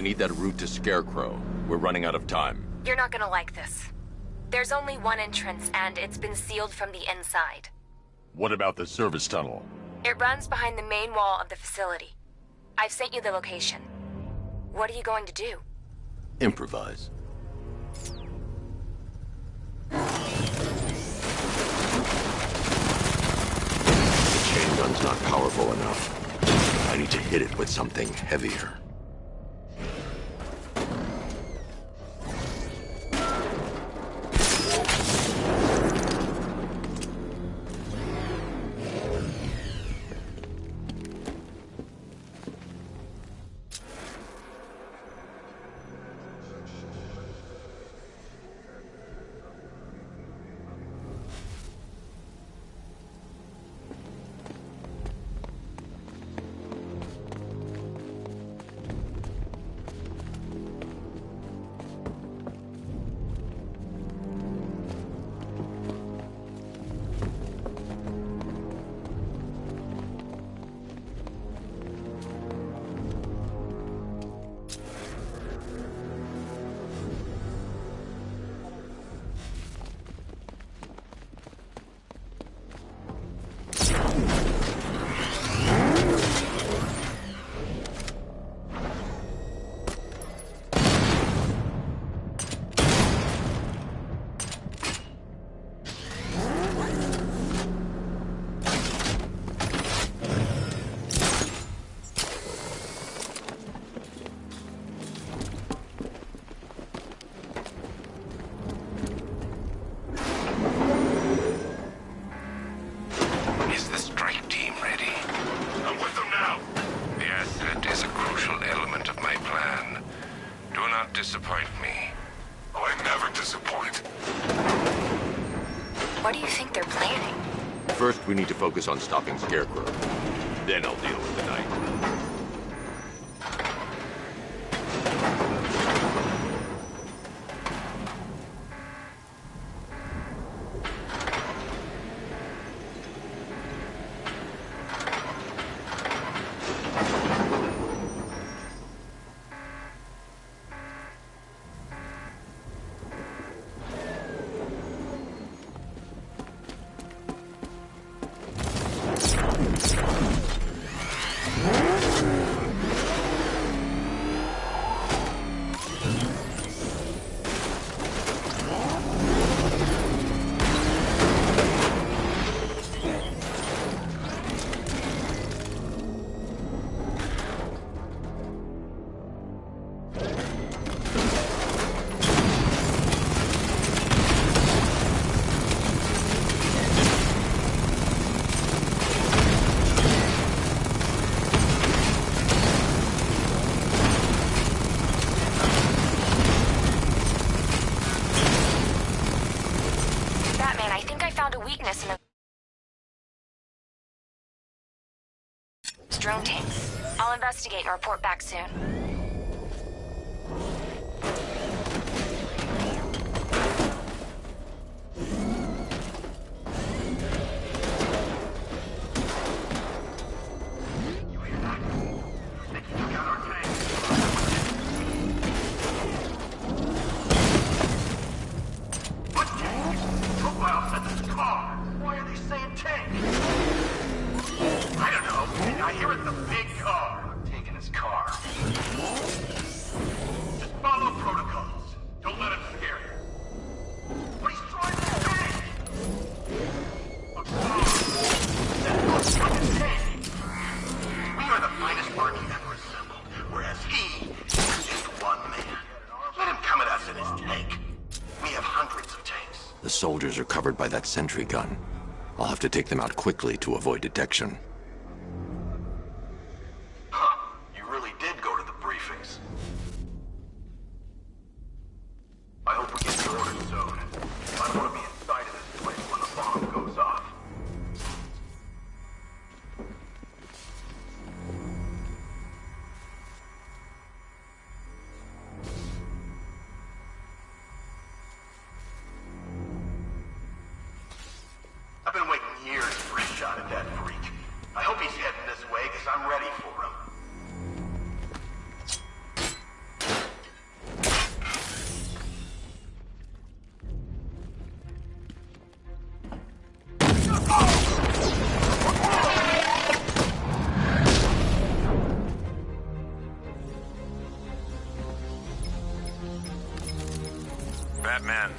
need that route to Scarecrow. We're running out of time. You're not gonna like this. There's only one entrance, and it's been sealed from the inside. What about the service tunnel? It runs behind the main wall of the facility. I've sent you the location. What are you going to do? Improvise. The chain gun's not powerful enough. I need to hit it with something heavier. Disappoint me. Oh, I never disappoint. What do you think they're planning? First, we need to focus on stopping Scarecrow. Then I'll deal with the night. Drone tanks. I'll investigate and report back soon. The soldiers are covered by that sentry gun. I'll have to take them out quickly to avoid detection. Huh. You really did go to the briefings. I hope we get the orders soon. I don't want to be inside of this place when the bomb goes off. I've been waiting years for a shot at that freak. I hope he's heading this way, because I'm ready for him. Batman.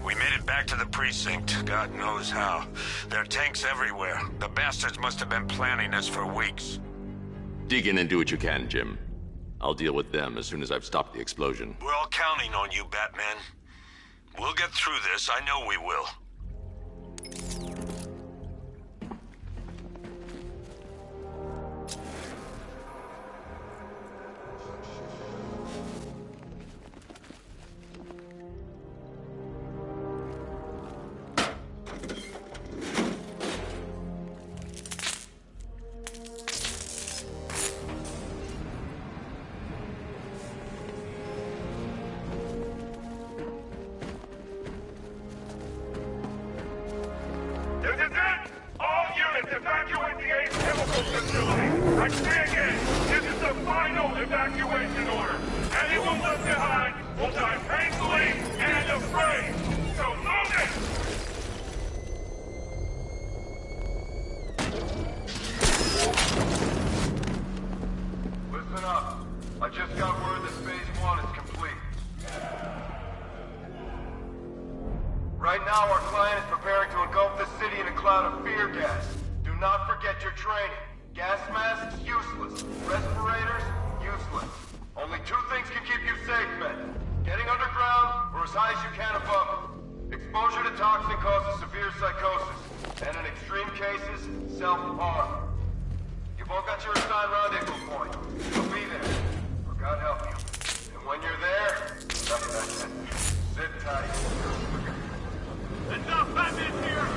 We made it back to the precinct, God knows how. There are tanks everywhere. The bastards must have been planning this for weeks. Dig in and do what you can, Jim. I'll deal with them as soon as I've stopped the explosion. We're all counting on you, Batman. We'll get through this, I know we will. This is it! All units evacuate the Ace Chemical Facility! I say again, this is the final evacuation order! Anyone left behind will die painfully and afraid! So move it! Listen up. I just got word that Phase 1 is complete. Right now, our client is preparing to engulf the city in a cloud of fear gas. Do not forget your training. Gas masks, useless. Respirators, useless. Only two things can keep you safe, men. Getting underground, or as high as you can above it. Exposure to toxin causes severe psychosis, and in extreme cases, self-harm. You've all got your assigned rendezvous point. You'll be there, or God help you. And when you're there, sit tight. Enough, Batman's here!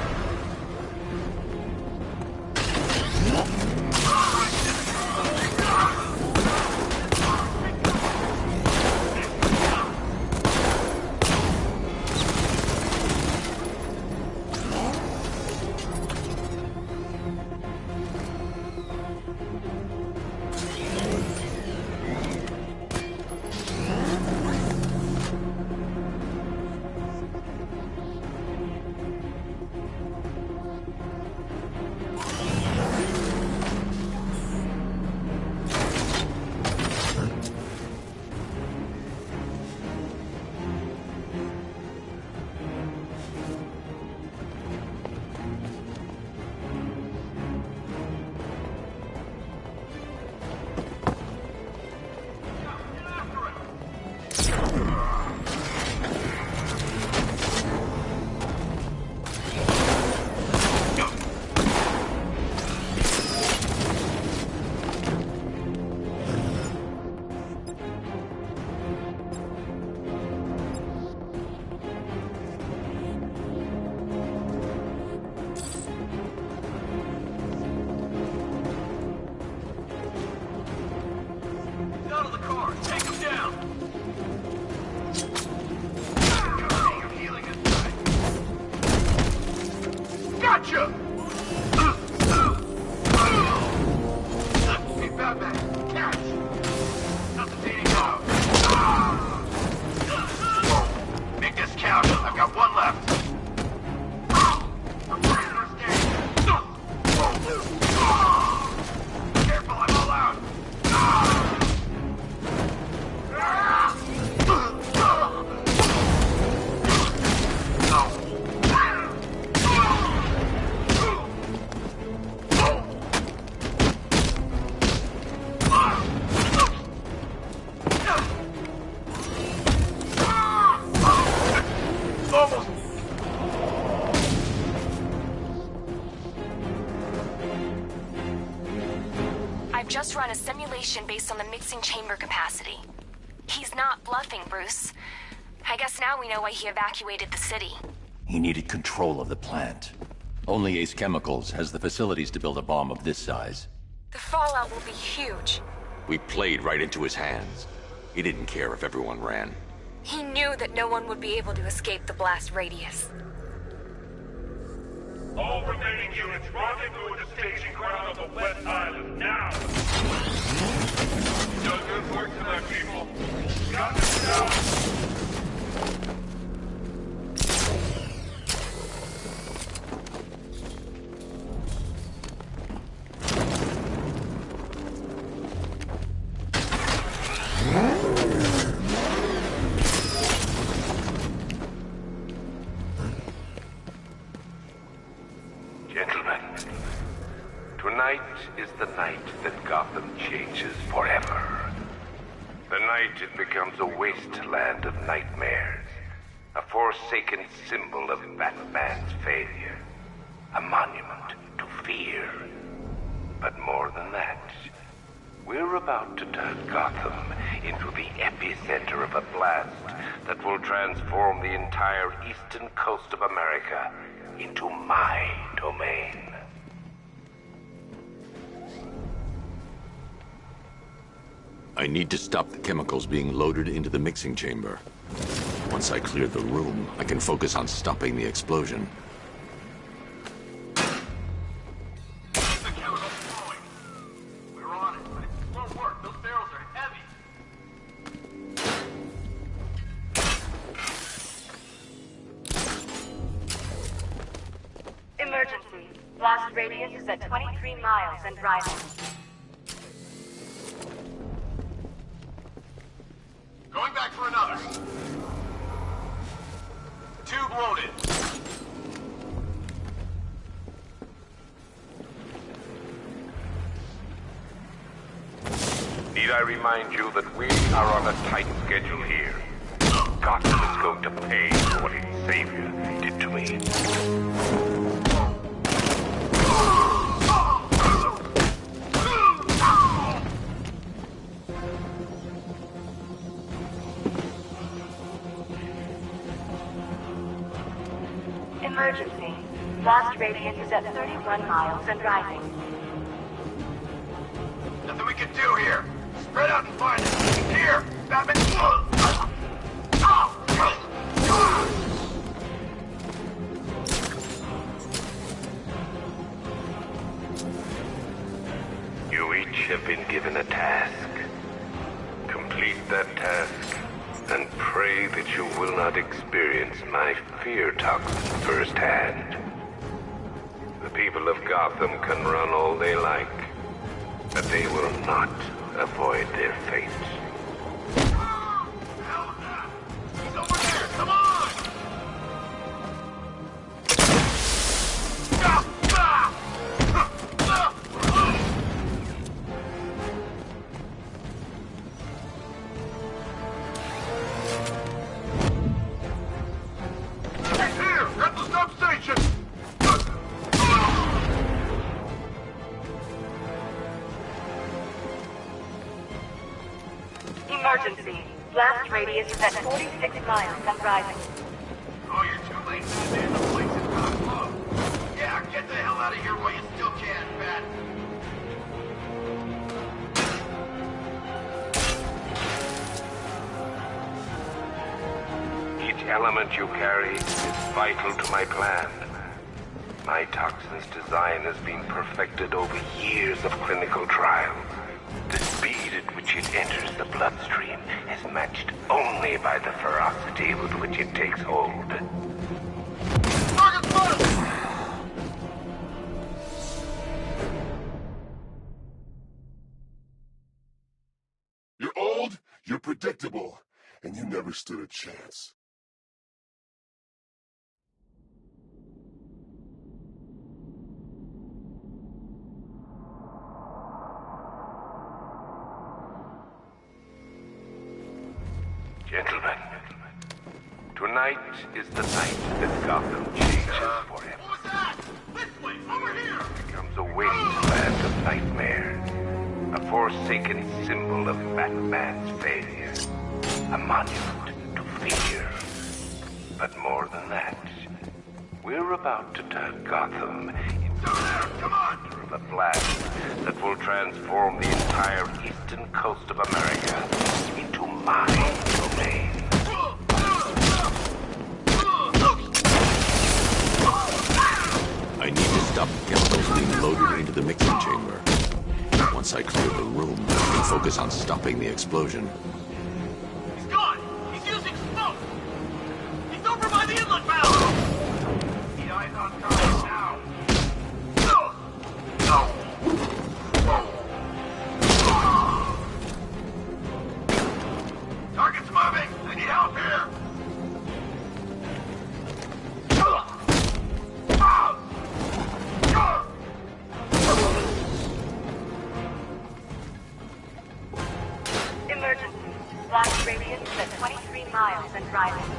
Gotcha! Hey, Batman, catch! Not the dating out. Make this count. I've got one left. I'm ready to escape. Careful, I'm all out. I've just run a simulation based on the mixing chamber capacity. He's not bluffing, Bruce. I guess now we know why he evacuated the city. He needed control of the plant. Only Ace Chemicals has the facilities to build a bomb of this size. The fallout will be huge. We played right into his hands. He didn't care if everyone ran. He knew that no one would be able to escape the blast radius. All remaining units rendezvous at the staging ground of the West Island now! You've done good work tonight, people. Got this now! changes forever. The night, it becomes a wasteland of nightmares. A forsaken symbol of Batman's failure. A monument to fear. But more than that, we're about to turn Gotham into the epicenter of a blast that will transform the entire eastern coast of America into my domain. I need to stop the chemicals being loaded into the mixing chamber. Once I clear the room, I can focus on stopping the explosion. The chemical's flowing. We're on it, but it's slow work. Those barrels are heavy. Emergency. Blast radius is at 23 miles and rising. Going back for another. Tube loaded. Need I remind you that we are on a tight schedule here? Gotham is going to pay for what its savior did to me. Emergency. Blast radius is at 31 miles and rising. Nothing we can do here. Spread out and find it. Here, Batman. You each have been given a task. Complete that task, and pray that you will not experience my fear toxin firsthand. The people of Gotham can run all they like, but they will not avoid their fate. He's over there. Come on. He's here at the substation. Emergency. Blast radius is at 46 miles and rising. Oh, you're too late, man. The place is gonna blow. Yeah, get the hell out of here while you still can, Bat. Each element you carry is vital to my plan. My toxin's design has been perfected over years of clinical trials. The speed at which it enters the bloodstream is matched only by the ferocity with which it takes hold. Target spotted! You're old, you're predictable, and you never stood a chance. Gentlemen, tonight is the night that Gotham changes forever. What was that? This way! Over here! Becomes a wasteland of nightmares. A forsaken symbol of Batman's failure. A monument to fear. But more than that, we're about to turn Gotham into a blast that will transform the entire eastern coast of America into my domain. I need to stop the chemicals being loaded into the mixing chamber. Once I clear the room, I can focus on stopping the explosion. He's gone! He's using smoke! He's over by the inlet valve! Need eyes on target now! Target's moving! I need help here! Emergency. Blast radius is at 23 miles and rising.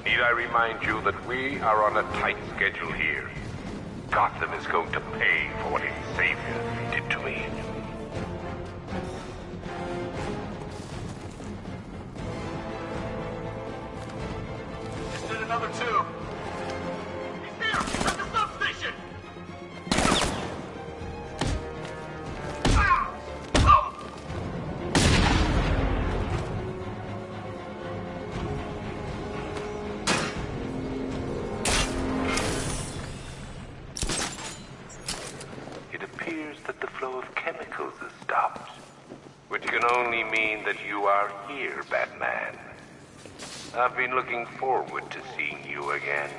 Need I remind you that we are on a tight schedule here? Gotham is going to pay for what its savior did to me. Just did another tube. He's here! At the substation! Ah! Oh! It appears that the flow of chemicals has stopped, which can only mean that you are here, Batman. I've been looking forward to seeing you again.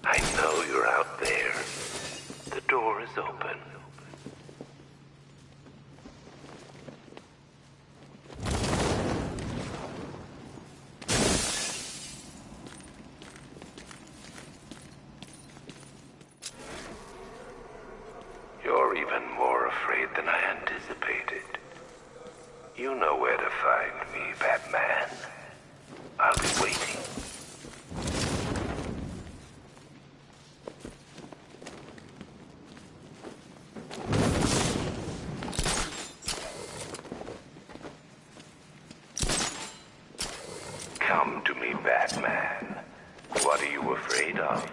I know you're out there. The door is open. You're even more afraid than I anticipated. You know where to find me, Batman. I'll be waiting. Come to me, Batman. What are you afraid of?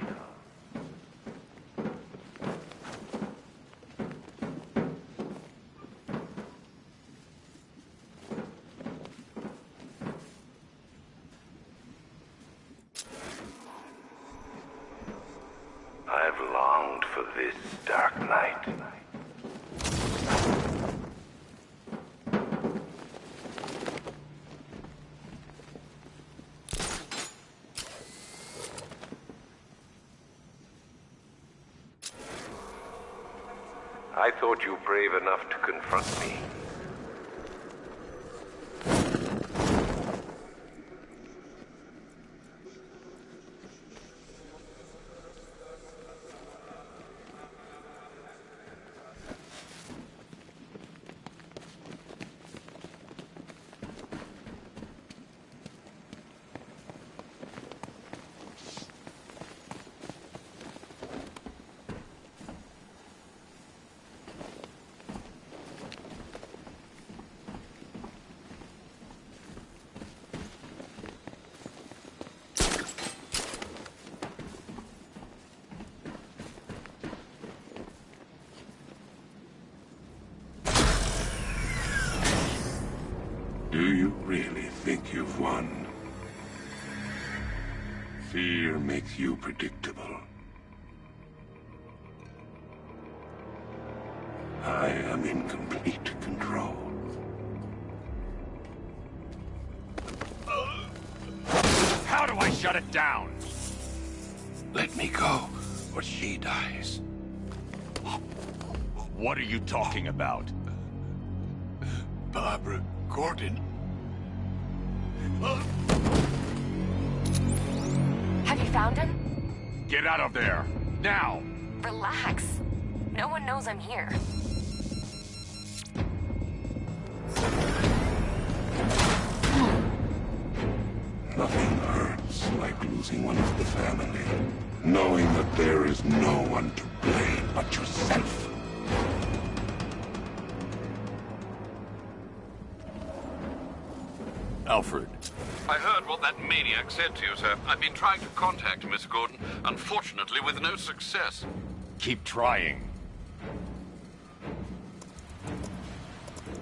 I've longed for this dark night. I thought you brave enough to confront me. Do you really think you've won? Fear makes you predictable. I am in complete control. How do I shut it down? Let me go, or she dies. What are you talking about? Barbara Gordon. Have you found him? Get out of there! Now! Relax. No one knows I'm here. Nothing hurts like losing one of the family. Knowing that there is no one to blame but yourself. Alfred. I heard what that maniac said to you, sir. I've been trying to contact him, Miss Gordon, unfortunately with no success. Keep trying.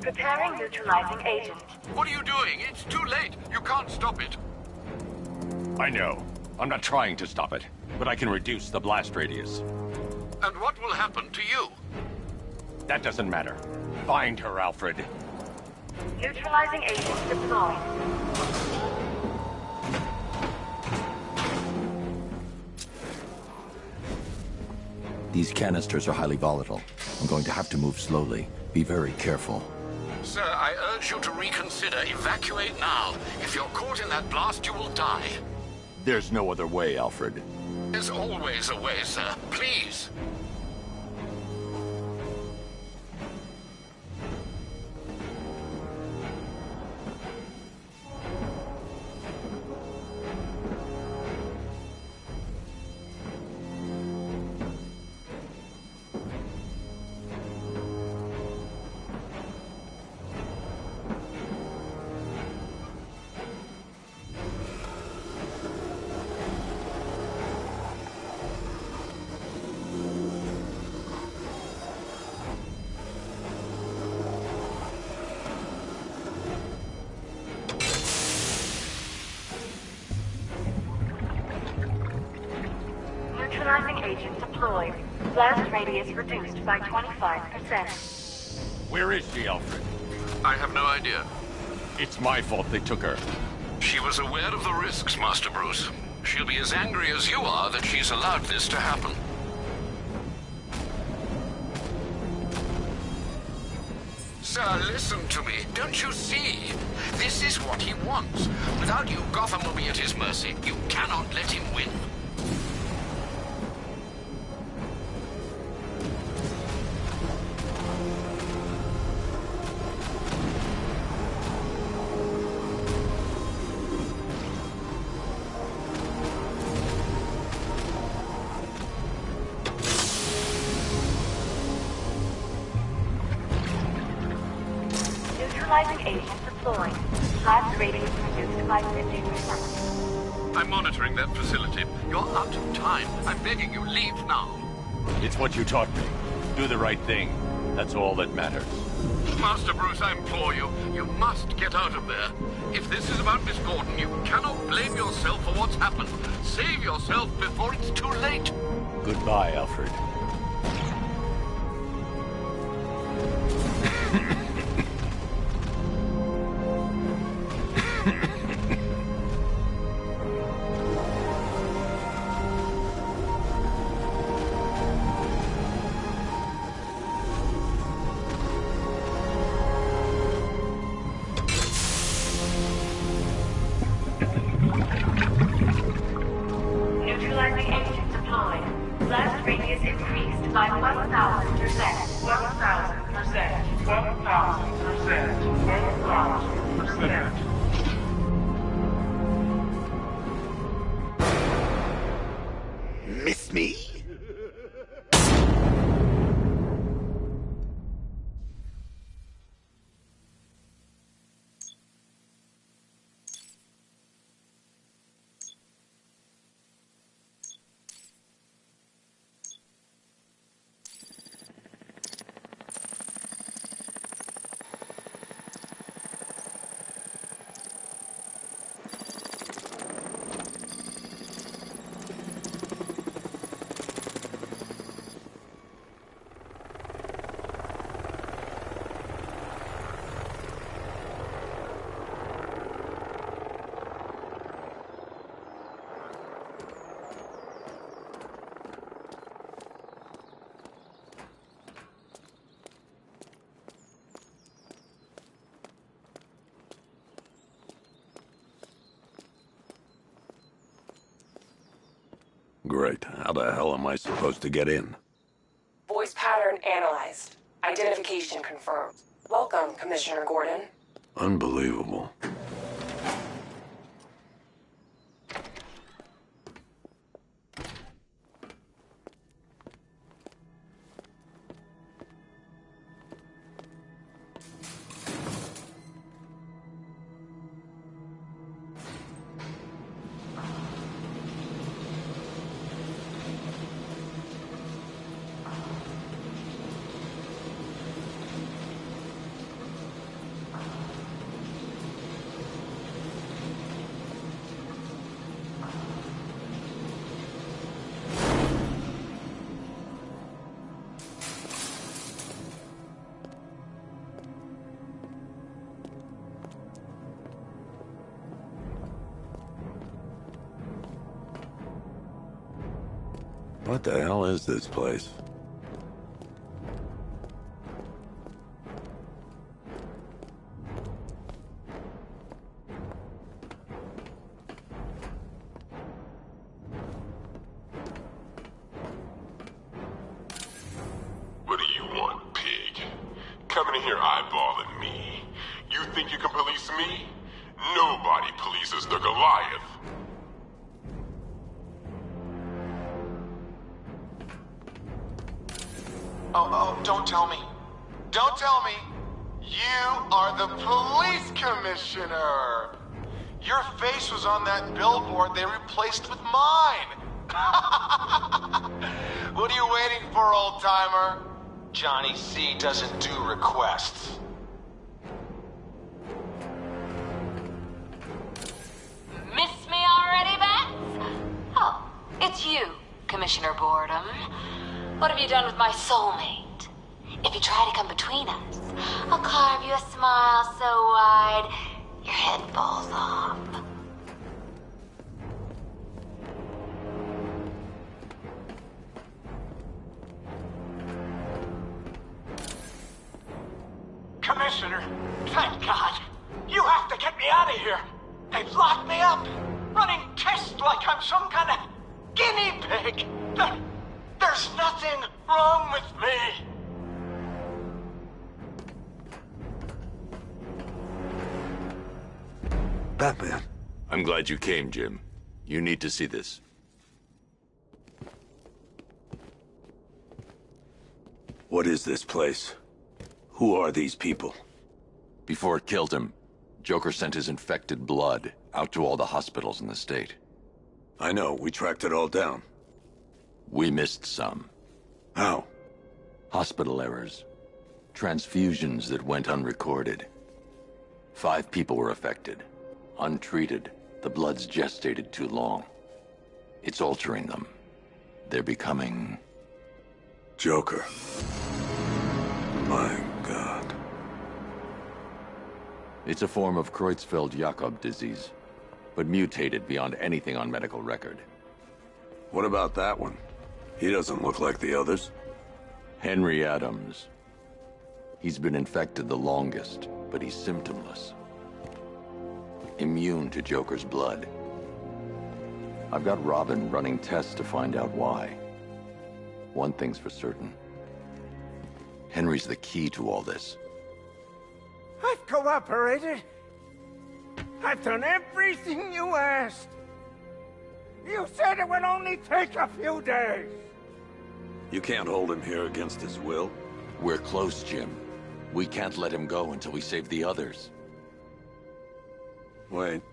Preparing neutralizing agent. What are you doing? It's too late. You can't stop it. I know. I'm not trying to stop it, but I can reduce the blast radius. And what will happen to you? That doesn't matter. Find her, Alfred. Neutralizing agents deployed. These canisters are highly volatile. I'm going to have to move slowly. Be very careful. Sir, I urge you to reconsider. Evacuate now. If you're caught in that blast, you will die. There's no other way, Alfred. There's always a way, sir. Please. Neutralizing agent deployed. Blast radius reduced by 25%. Where is she, Alfred? I have no idea. It's my fault they took her. She was aware of the risks, Master Bruce. She'll be as angry as you are that she's allowed this to happen. Sir, listen to me. Don't you see? This is what he wants. Without you, Gotham will be at his mercy. You cannot let him win. Neutralizing agent deployed. Blast radius reduced by 50%. I'm monitoring that facility. You're out of time. I'm begging you, leave now. It's what you taught me. Do the right thing. That's all that matters. Master Bruce, I implore you, you must get out of there. If this is about Miss Gordon, you cannot blame yourself for what's happened. Save yourself before it's too late. Goodbye, Alfred. Neutralizing agent deployed. Blast radius increased by 1,000%. 1,000%. 1,000%. 1,000%. Miss me? Great. How the hell am I supposed to get in? Voice pattern analyzed. Identification confirmed. Welcome, Commissioner Gordon. Unbelievable. What the hell is this place? What do you want, pig? Coming in here eyeballing me. You think you can police me? Nobody polices the Goliath. Oh, don't tell me. Don't tell me. You are the police commissioner. Your face was on that billboard they replaced with mine. What are you waiting for, old-timer? Johnny C doesn't do requests. Miss me already, Bats? Oh, it's you, Commissioner Boredom. What have you done with my soulmate? If you try to come between us, I'll carve you a smile so wide, your head falls off. Commissioner, thank God. You have to get me out of here. They've locked me up, running tests like I'm some kind of guinea pig. There's nothing wrong with me. Batman. I'm glad you came, Jim. You need to see this. What is this place? Who are these people? Before it killed him, Joker sent his infected blood out to all the hospitals in the state. I know, we tracked it all down. We missed some. How? Hospital errors. Transfusions that went unrecorded. 5 people were affected. Untreated, the blood's gestated too long. It's altering them. They're becoming... Joker. My God. It's a form of Creutzfeldt-Jakob disease, but mutated beyond anything on medical record. What about that one? He doesn't look like the others. Henry Adams. He's been infected the longest, but he's symptomless. Immune to Joker's blood. I've got Robin running tests to find out why. One thing's for certain. Henry's the key to all this. I've cooperated. I've done everything you asked. You said it would only take a few days. You can't hold him here against his will. We're close, Jim. We can't let him go until we save the others. Wait.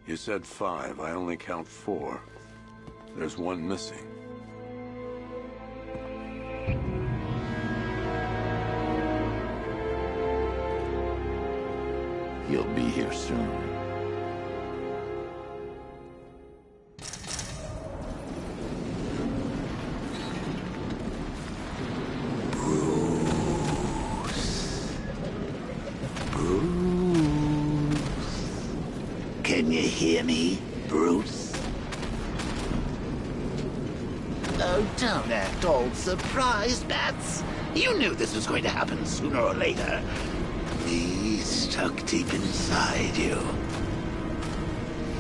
You said 5. I only count 4. There's one missing. He'll be here soon. Can you hear me, Bruce? Oh, don't act all surprised, Bats. You knew this was going to happen sooner or later. Me stuck deep inside you.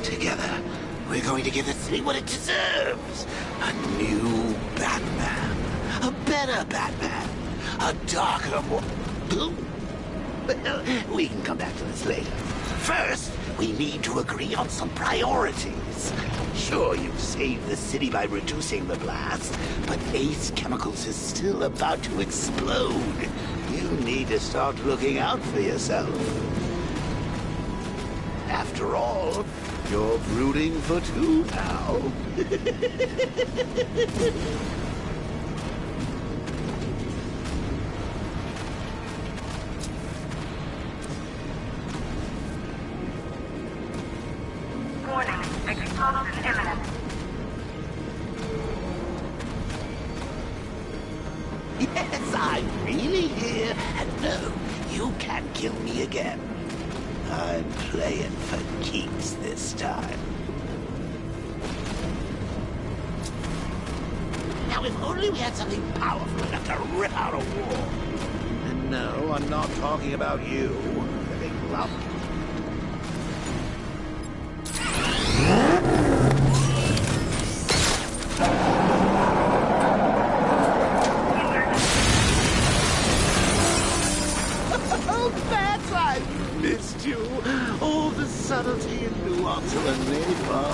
Together, we're going to give the city what it deserves. A new Batman. A better Batman. A darker, more... Well, we can come back to this later. First, we need to agree on some priorities. Sure, you've saved the city by reducing the blast, but Ace Chemicals is still about to explode. You need to start looking out for yourself. After all, you're brooding for 2 now. Warning, explosion imminent. Yes, I'm really here, and no, you can't kill me again. I'm playing for keeps this time. Now, if only we had something powerful enough to rip out a wall. And no, I'm not talking about you, the big lump. Oh, Bats, I've missed you. All the subtlety and nuance of a neighbor.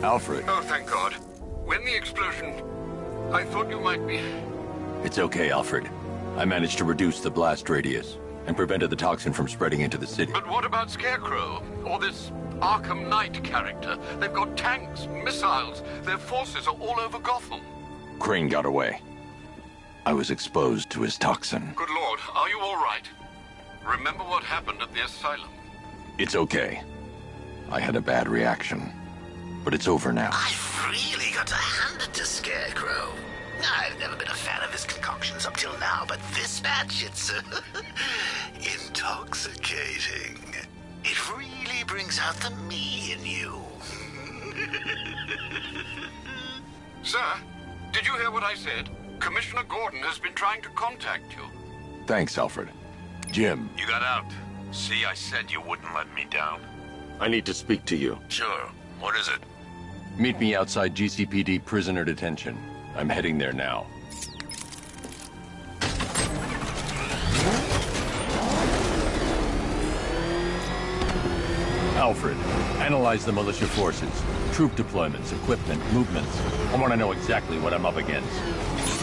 Alfred. Oh, thank God. When the explosion... I thought you might be... It's okay, Alfred. I managed to reduce the blast radius and prevented the toxin from spreading into the city. But what about Scarecrow? Or this Arkham Knight character? They've got tanks, missiles. Their forces are all over Gotham. Crane got away. I was exposed to his toxin. Good Lord, are you all right? Remember what happened at the asylum? It's okay. I had a bad reaction. But it's over now. I've really got to hand it to Scarecrow. I've never been a fan of his concoctions up till now, but this match, it's intoxicating. It really brings out the me in you. Sir, did you hear what I said? Commissioner Gordon has been trying to contact you. Thanks, Alfred. Jim. You got out. See, I said you wouldn't let me down. I need to speak to you. Sure. What is it? Meet me outside GCPD prisoner detention. I'm heading there now. Alfred, analyze the militia forces, troop deployments, equipment, movements. I want to know exactly what I'm up against.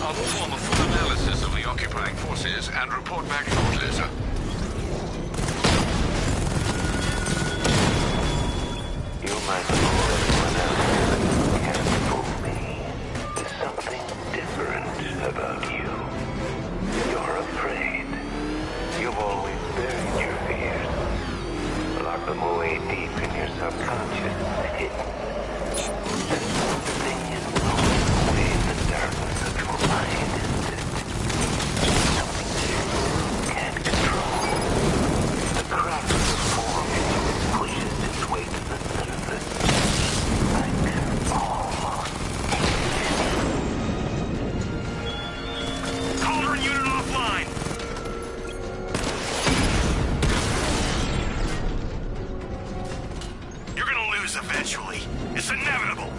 I'll perform a full analysis of the occupying forces and report back shortly, sir. You might fool everyone else, but you can't fool me. There's something different about you. You're afraid. You've always buried your fears. Lock them away deep in your subconscious, hidden. There's something in way in the darkness of your mind, isn't it? Something you can't control. The crack of the form in you pushes its way to the surface. I can almost Caller unit offline! You're gonna lose eventually. It's inevitable.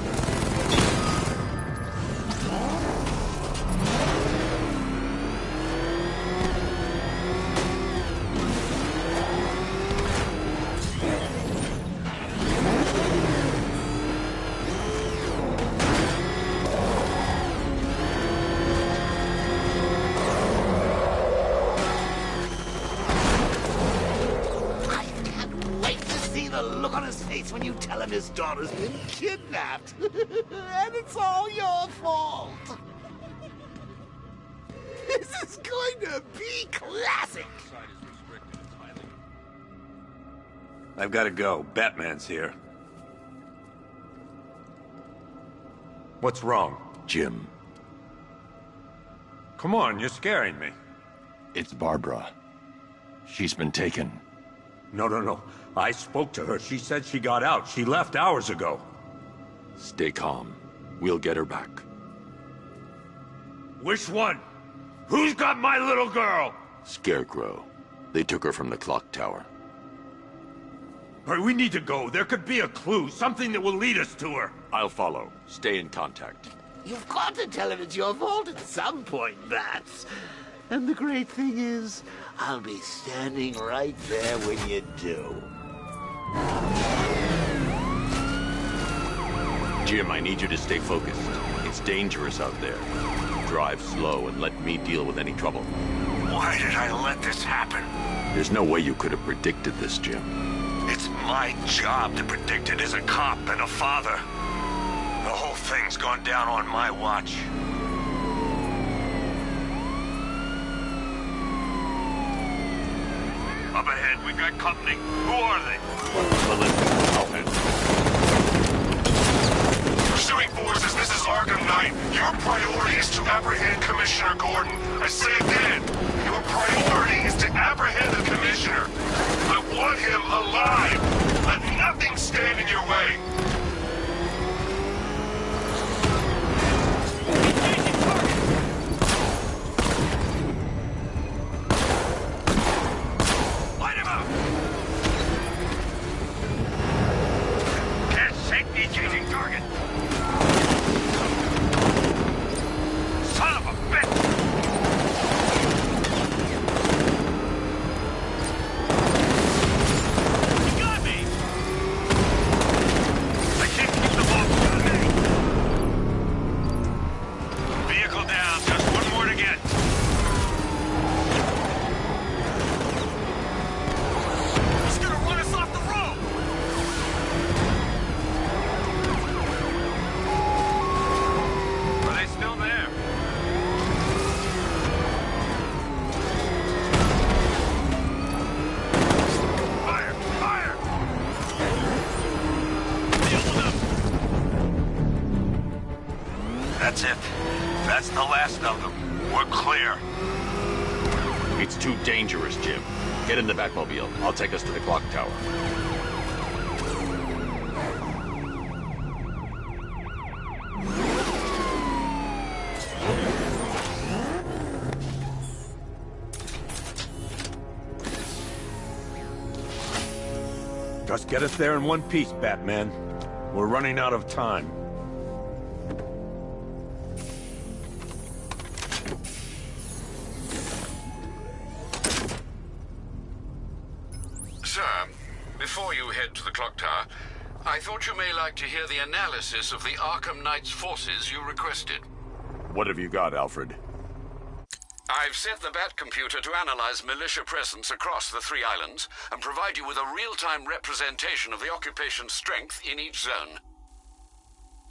When you tell him his daughter's been kidnapped. And it's all your fault. This is going to be classic. I've got to go. Batman's here. What's wrong? Jim. Come on, you're scaring me. It's Barbara. She's been taken. No. I spoke to her. She said she got out. She left hours ago. Stay calm. We'll get her back. Which one? Who's got my little girl? Scarecrow. They took her from the clock tower. All right, we need to go. There could be a clue, something that will lead us to her. I'll follow. Stay in contact. You've got to tell him it's your fault at some point, Bats. And the great thing is, I'll be standing right there when you do. Jim, I need you to stay focused. It's dangerous out there. Drive slow and let me deal with any trouble. Why did I let this happen? There's no way you could have predicted this, Jim. It's my job to predict it as a cop and a father. The whole thing's gone down on my watch. Up ahead, we've got company. Who are they? Melissa, I'll handle it. Pursuing forces, this is Arkham Knight. Your priority is to apprehend Commissioner Gordon. I say again, your priority is to apprehend the Commissioner. I want him alive. Let nothing stand in your way. Light him up! Can't shake me, changing target! Son of a bitch! You got me! I can't keep them off of me! Vehicle down, just one more to get. He's gonna run us off the road! Are they still there? Fire! Fire! Deal with them! That's it. That's the last of them. We're clear. It's too dangerous, Jim. Get in the Batmobile. I'll take us to the clock tower. Just get us there in one piece, Batman. We're running out of time. Sir, before you head to the clock tower, I thought you may like to hear the analysis of the Arkham Knight's forces you requested. What have you got, Alfred? I've set the Bat computer to analyze militia presence across the 3 islands and provide you with a real-time representation of the occupation's strength in each zone.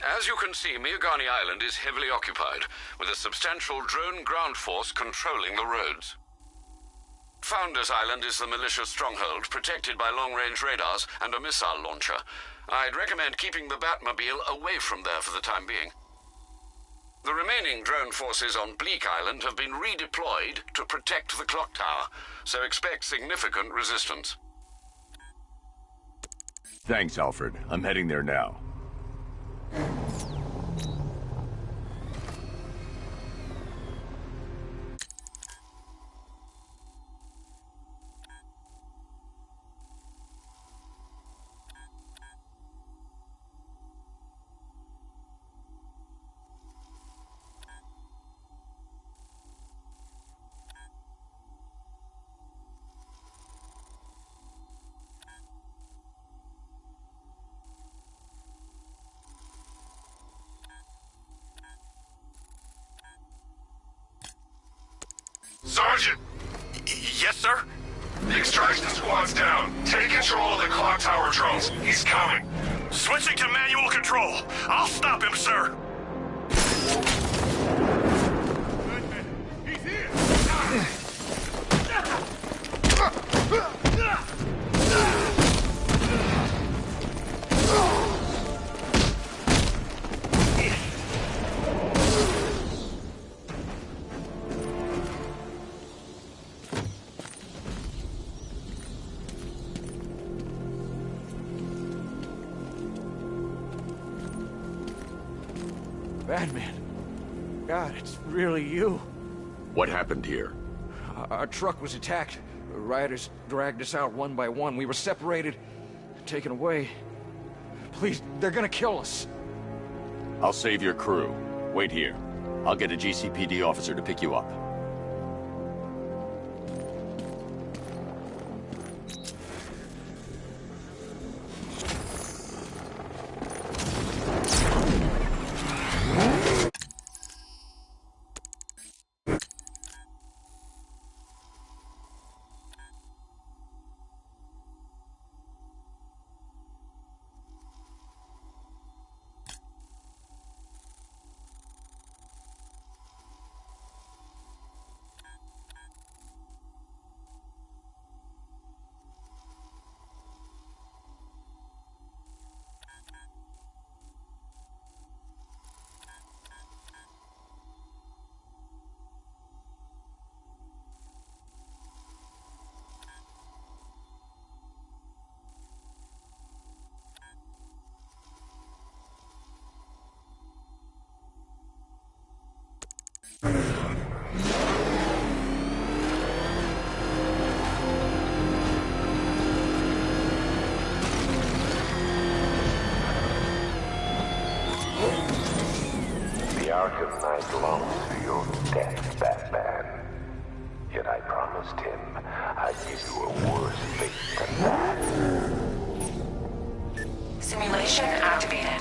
As you can see, Miagani Island is heavily occupied, with a substantial drone ground force controlling the roads. Founders Island is the militia stronghold, protected by long-range radars and a missile launcher. I'd recommend keeping the Batmobile away from there for the time being. The remaining drone forces on Bleak Island have been redeployed to protect the clock tower, so expect significant resistance. Thanks, Alfred. I'm heading there now. Sergeant! Yes, sir? The extraction squad's down. Take control of the clock tower drones. He's coming. Switching to manual control. I'll stop him, sir. He's here! Batman. God, it's really you. What happened here? Our truck was attacked. Rioters dragged us out one by one. We were separated, taken away. Please, they're gonna kill us. I'll save your crew. Wait here. I'll get a GCPD officer to pick you up. The Arkham Knight longs for your death, Batman. Yet I promised him I'd give you a worse fate than that. Simulation activated.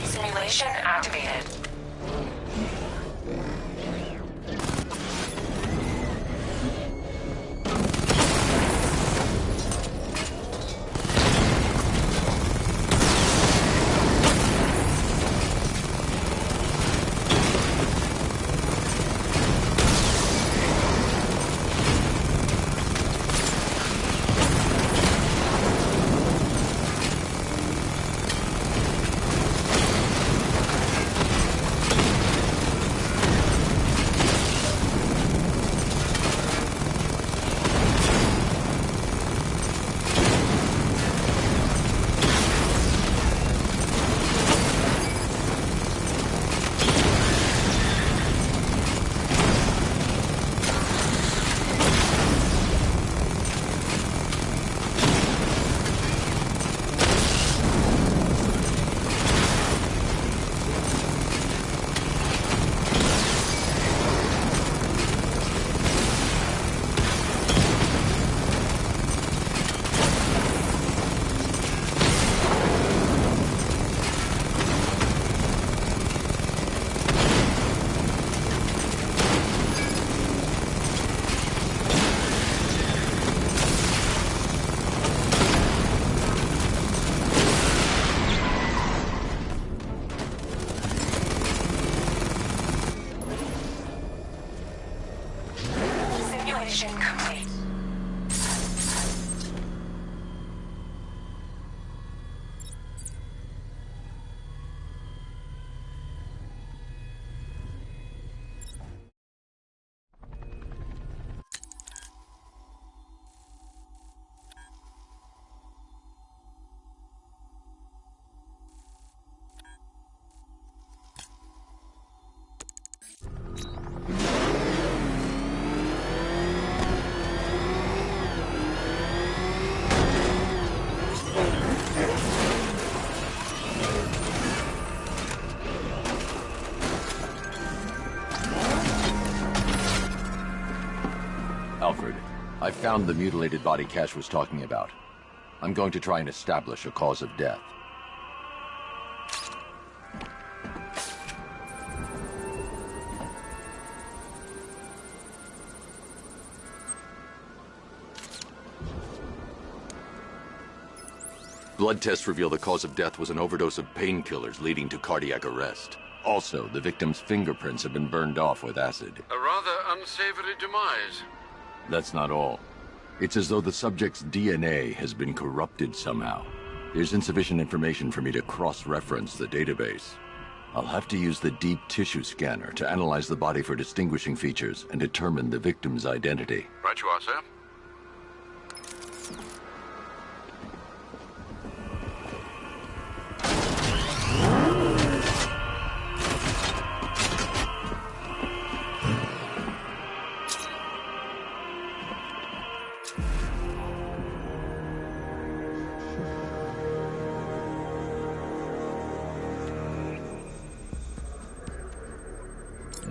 Simulation activated. Simulation complete. Alfred, I found the mutilated body Cash was talking about. I'm going to try and establish a cause of death. Blood tests reveal the cause of death was an overdose of painkillers leading to cardiac arrest. Also, the victim's fingerprints have been burned off with acid. A rather unsavory demise. That's not all. It's as though the subject's DNA has been corrupted somehow. There's insufficient information for me to cross-reference the database. I'll have to use the deep tissue scanner to analyze the body for distinguishing features and determine the victim's identity. Right you are, sir.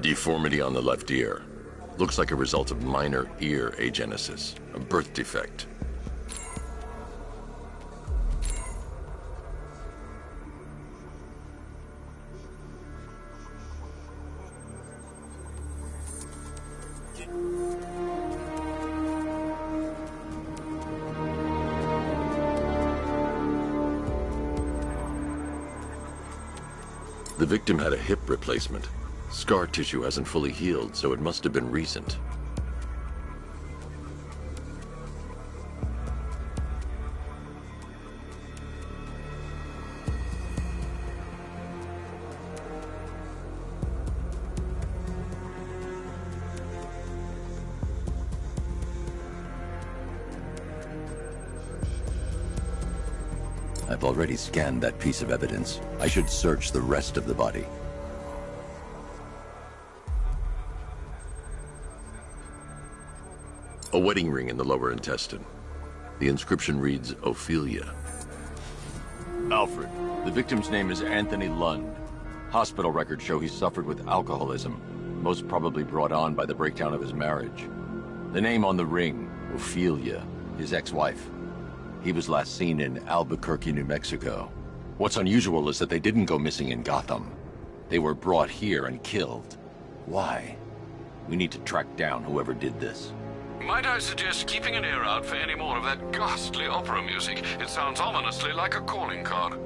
Deformity on the left ear. Looks like a result of minor ear agenesis, a birth defect. The victim had a hip replacement. Scar tissue hasn't fully healed, so it must have been recent. I've already scanned that piece of evidence. I should search the rest of the body. A wedding ring in the lower intestine. The inscription reads, Ophelia. Alfred, the victim's name is Anthony Lund. Hospital records show he suffered with alcoholism, most probably brought on by the breakdown of his marriage. The name on the ring, Ophelia, his ex-wife. He was last seen in Albuquerque, New Mexico. What's unusual is that they didn't go missing in Gotham. They were brought here and killed. Why? We need to track down whoever did this. Might I suggest keeping an ear out for any more of that ghastly opera music? It sounds ominously like a calling card.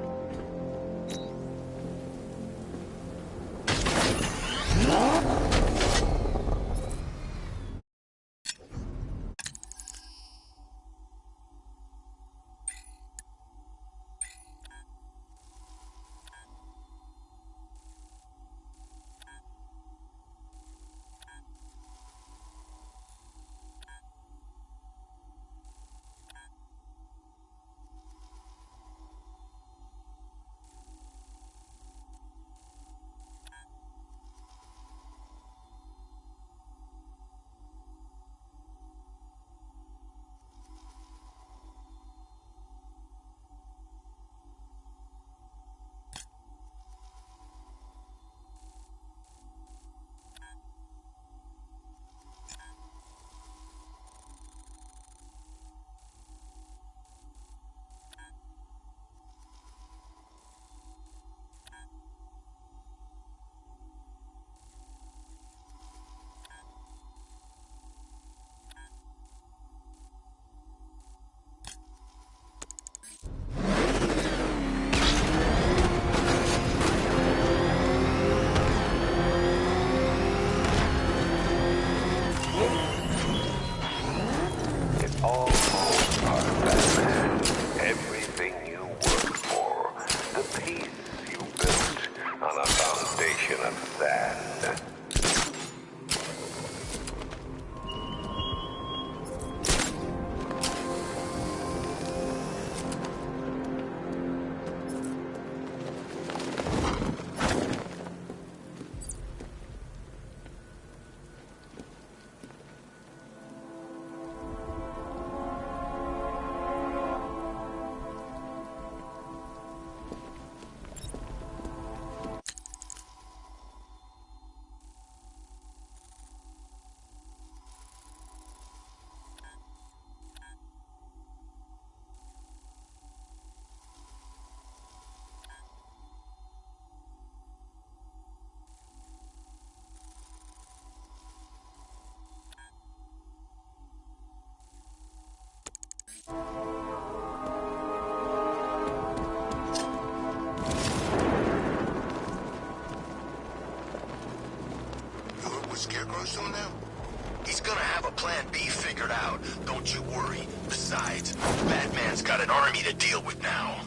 plan B figured out. Don't you worry. Besides, Batman's got an army to deal with now.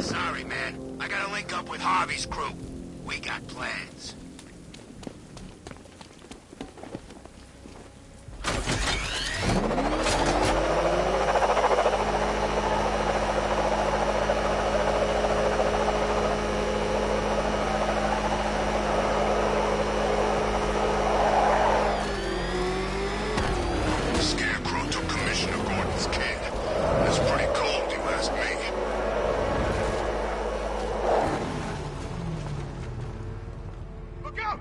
Sorry, man. I gotta link up with Harvey's crew. We got plans. Scarecrow took Commissioner Gordon's kid. That's pretty cold, you ask me. Look out!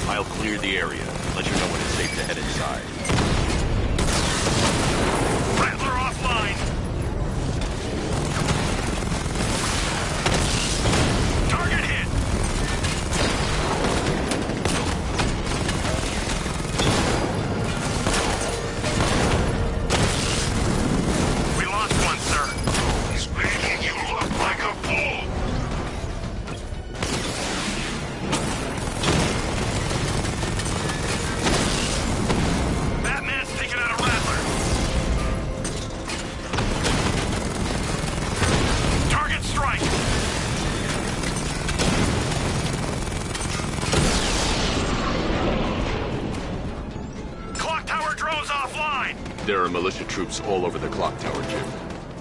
I'll clear the area. Let you know when it's safe to head inside. Rattler offline! Target hit! We lost one, sir. He's making you look like a fool. Batman's taking out a Rattler. Target strike! Clock tower drones offline! There are militia troops all over the clock tower, Jim.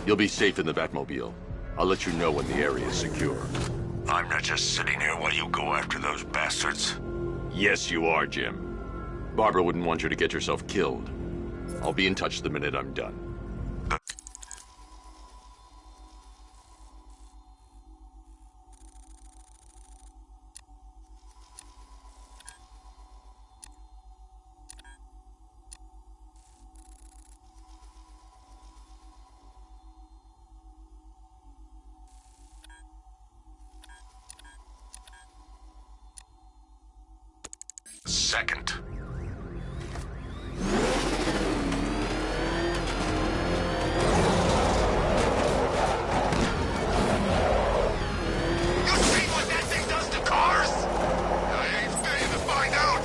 You'll be safe in the Batmobile. I'll let you know when the area is secure. I'm not just sitting here while you go after those bastards. Yes, you are, Jim. Barbara wouldn't want you to get yourself killed. I'll be in touch the minute I'm done. Second. You see what that thing does to cars? I ain't staying to find out.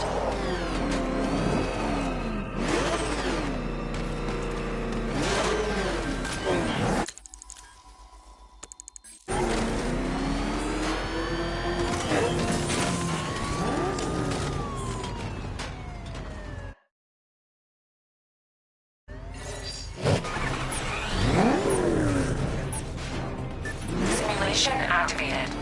Simulation activated.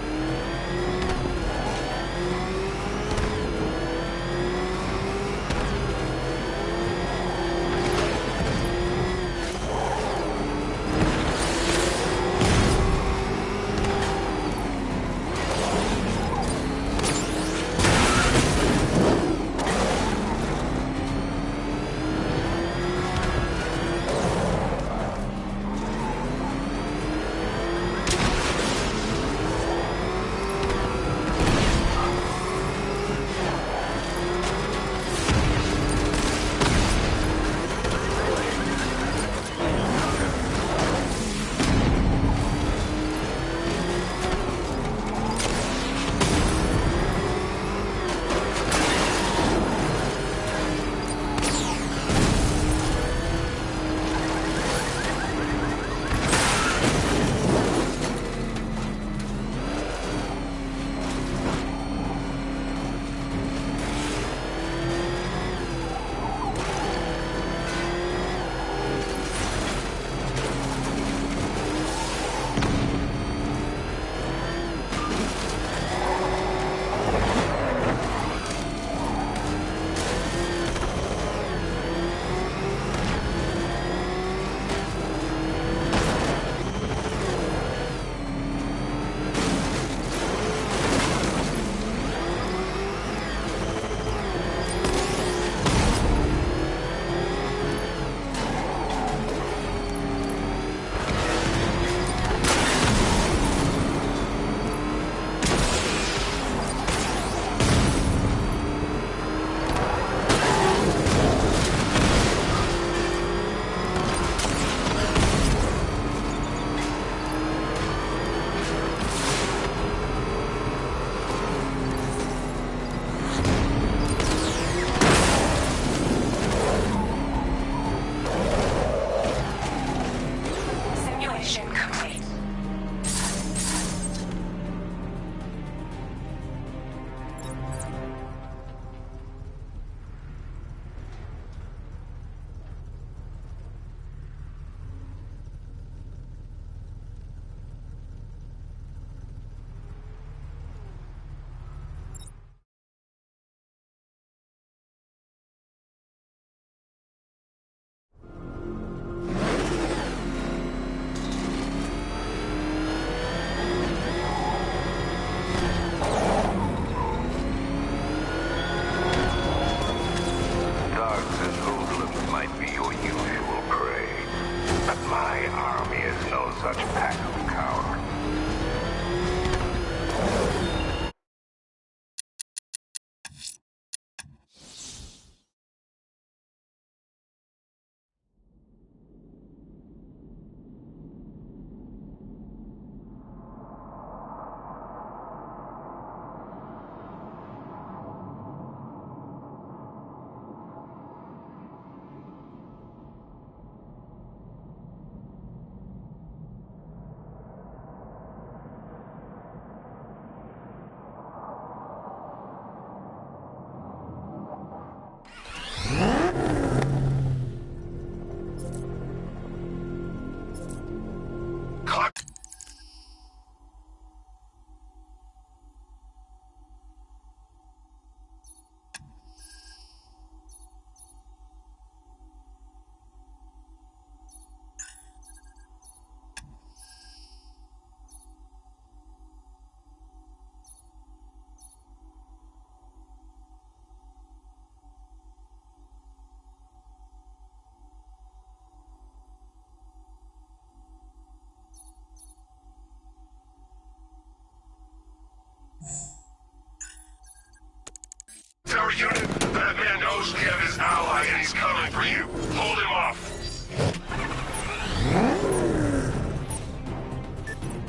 Our unit, that man knows we have his ally and he's coming for you. Hold him off.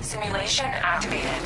Simulation activated.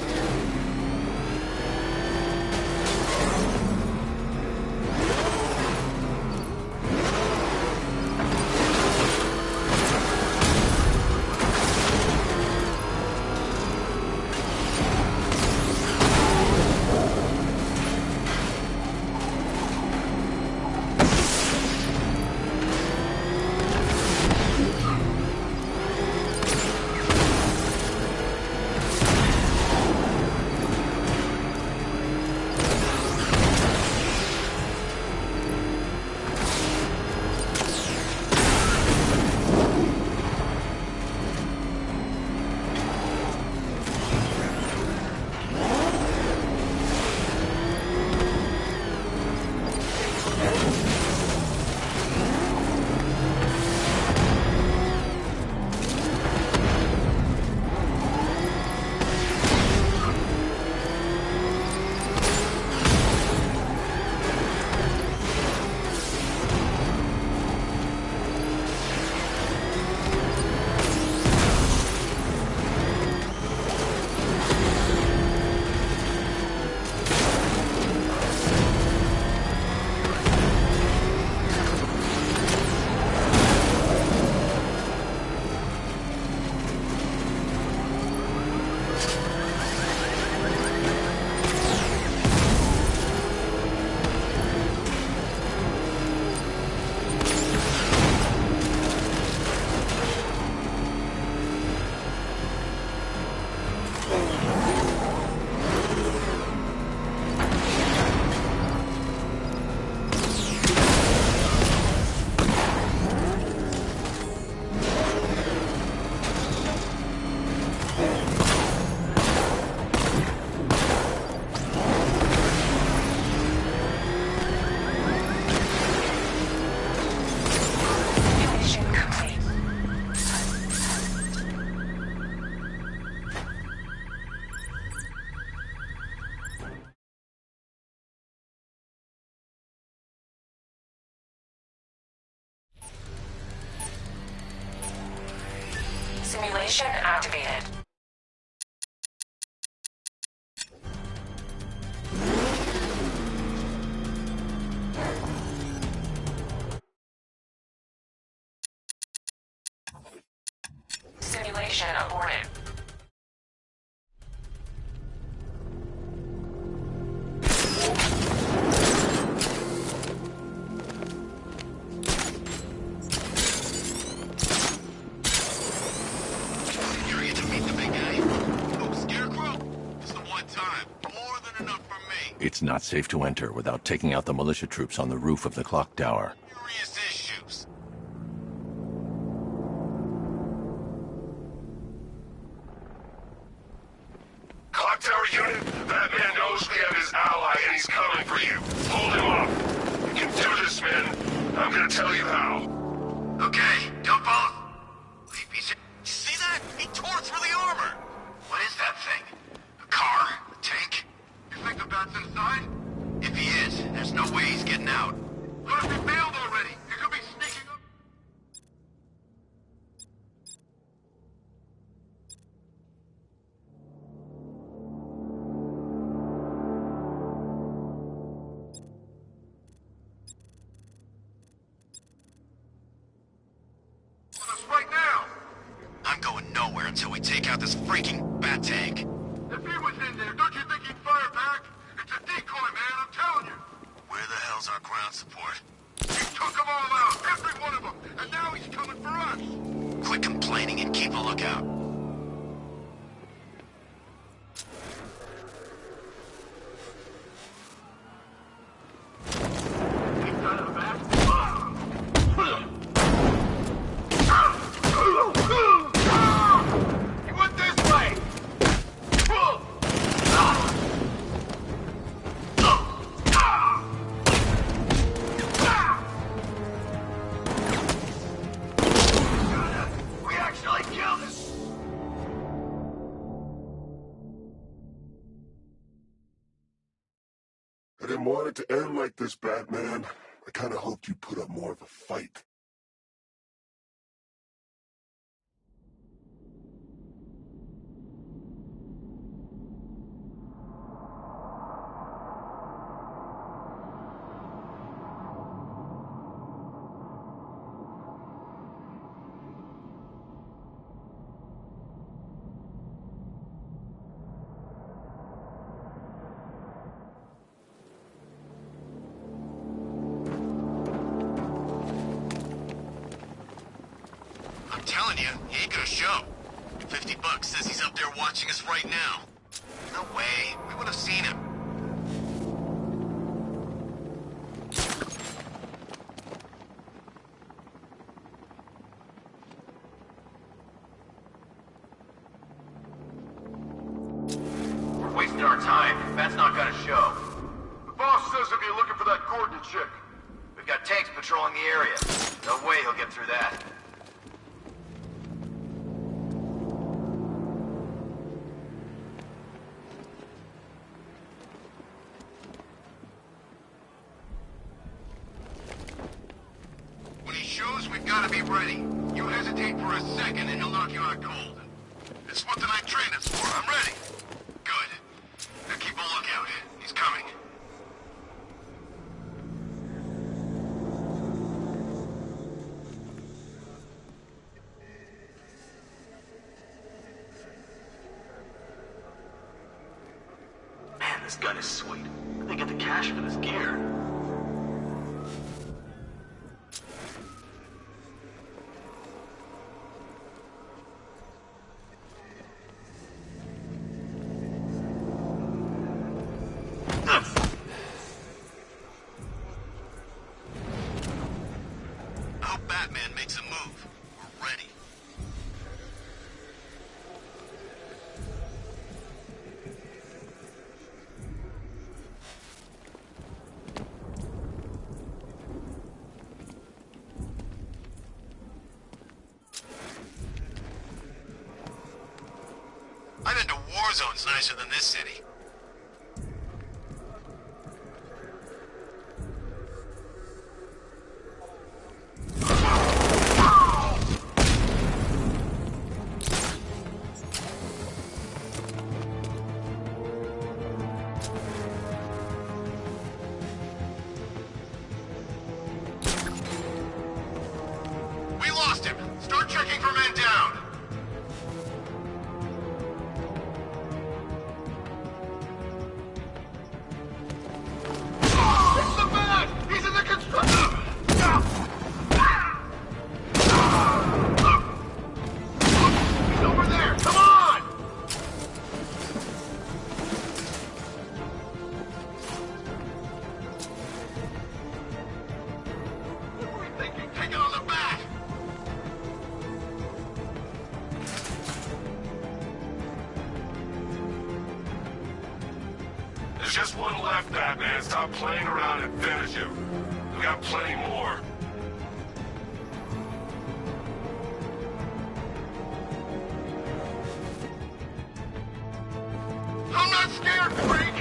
Simulation activated. Simulation aborted. It's not safe to enter without taking out the militia troops on the roof of the clock tower. Serious issues. Clock tower unit, that man knows we have his ally and he's coming for you. Hold him up. You can do this, man. I'm gonna tell you how. Okay, don't fall. See that? He tore through the armor. What is that thing? A car? A tank? You think the bat's inside? If he is, there's no way he's getting out. What if he failed already? He could be sneaking up. Right now! I'm going nowhere until we take out this freaking bat tank. If he was in there, don't you think he'd fire back? It's a decoy, man, I'm telling you. Where the hell's our ground support? He took them all out, every one of them, and now he's coming for us. Quit complaining and keep a lookout. I didn't want it to end like this, Batman. I kinda hoped you'd put up more of a fight. I'm telling you, he ain't gonna show. $50 says he's up there watching us right now. No way. We would have seen him. We're wasting our time. Bat's not gonna show. The boss says he'll be looking for that Gordon chick. We've got tanks patrolling the area. No way he'll get through that. When he shows, we've got to be ready. You hesitate for a second and he'll knock you out cold. It's what the night trained us for. I'm ready. Good. Now keep a lookout. He's coming. Man, this gun is sweet. They get the cash for this gear. I hope Batman makes a move. We're ready. I bet the war zone's nicer than this city. Start checking for men down. It's the man! He's in the construction! He's over there! Come on! What were we thinking? Take it on the back! There's just one left, Batman. Stop playing around and finish him. We got plenty more. I'm not scared, freak!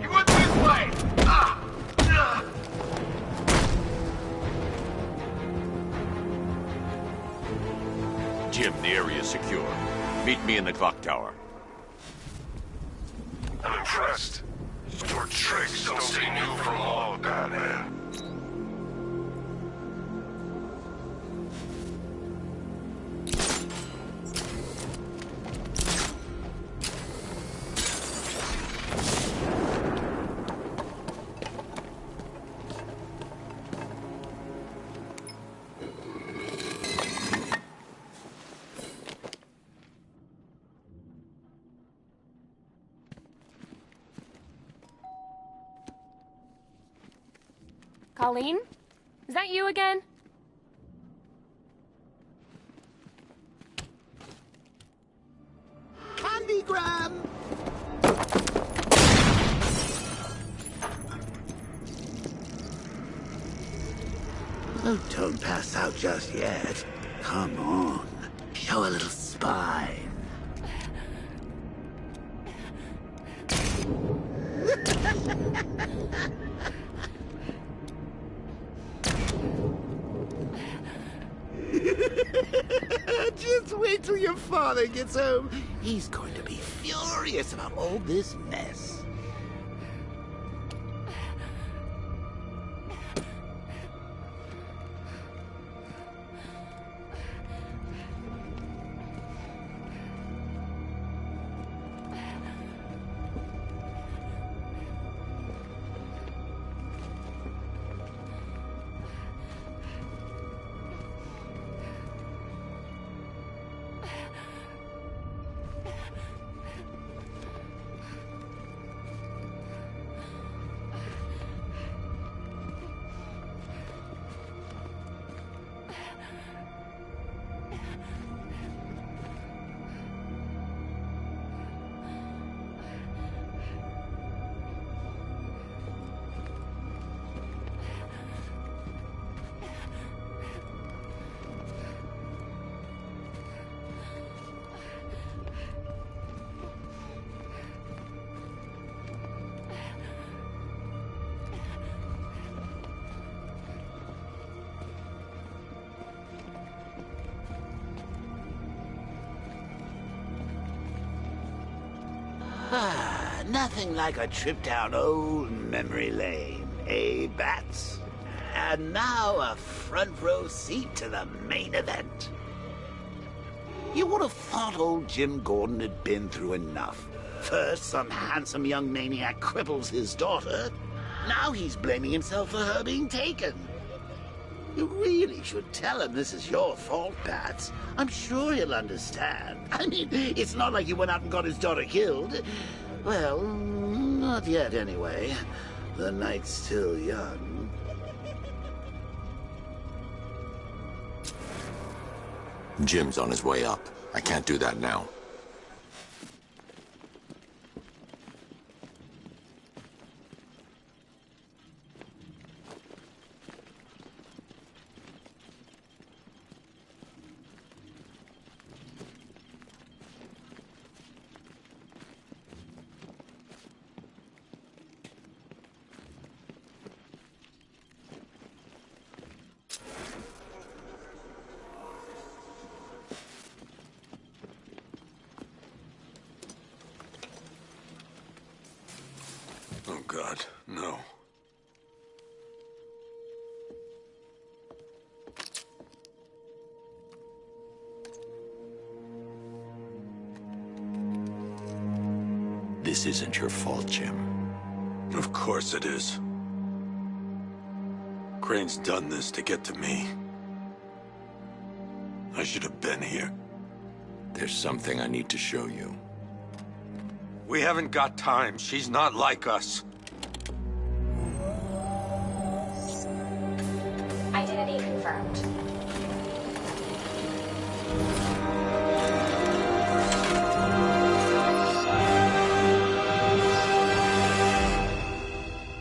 He went this way! Jim, the area is secure. Meet me in the clock tower. I'm impressed. Your tricks don't stay new for long, Batman. Colleen? Is that you again? Candygram! Oh, don't pass out just yet. Come on. Show a little spine. Just wait till your father gets home. He's going to be furious about all this mess. Nothing like a trip down old memory lane, eh, Bats? And now a front row seat to the main event. You would have thought old Jim Gordon had been through enough. First, some handsome young maniac cripples his daughter. Now he's blaming himself for her being taken. You really should tell him this is your fault, Bats. I'm sure he'll understand. I mean, it's not like you went out and got his daughter killed. Well, not yet, anyway. The night's still young. Jim's on his way up. I can't do that now. God, no. This isn't your fault, Jim. Of course it is. Crane's done this to get to me. I should have been here. There's something I need to show you. We haven't got time. She's not like us. Identity confirmed.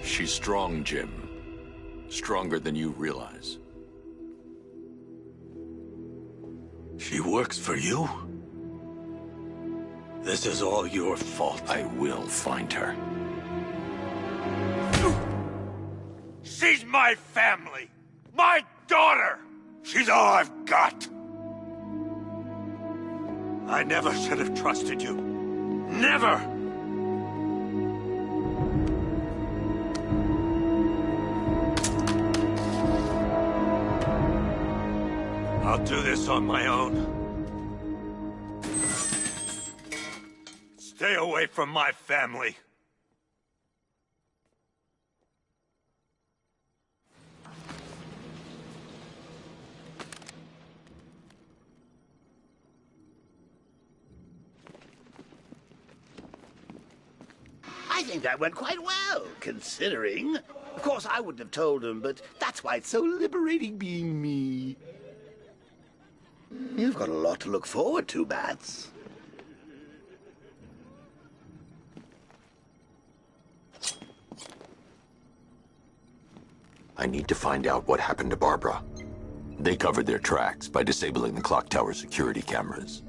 She's strong, Jim. Stronger than you realize. She works for you? This is all your fault. I will find her. She's my family! My daughter! She's all I've got! I never should have trusted you. Never! I'll do this on my own. Stay away from my family. I think that went quite well, considering. Of course, I wouldn't have told him, but that's why it's so liberating being me. You've got a lot to look forward to, Bats. I need to find out what happened to Barbara. They covered their tracks by disabling the clock tower security cameras.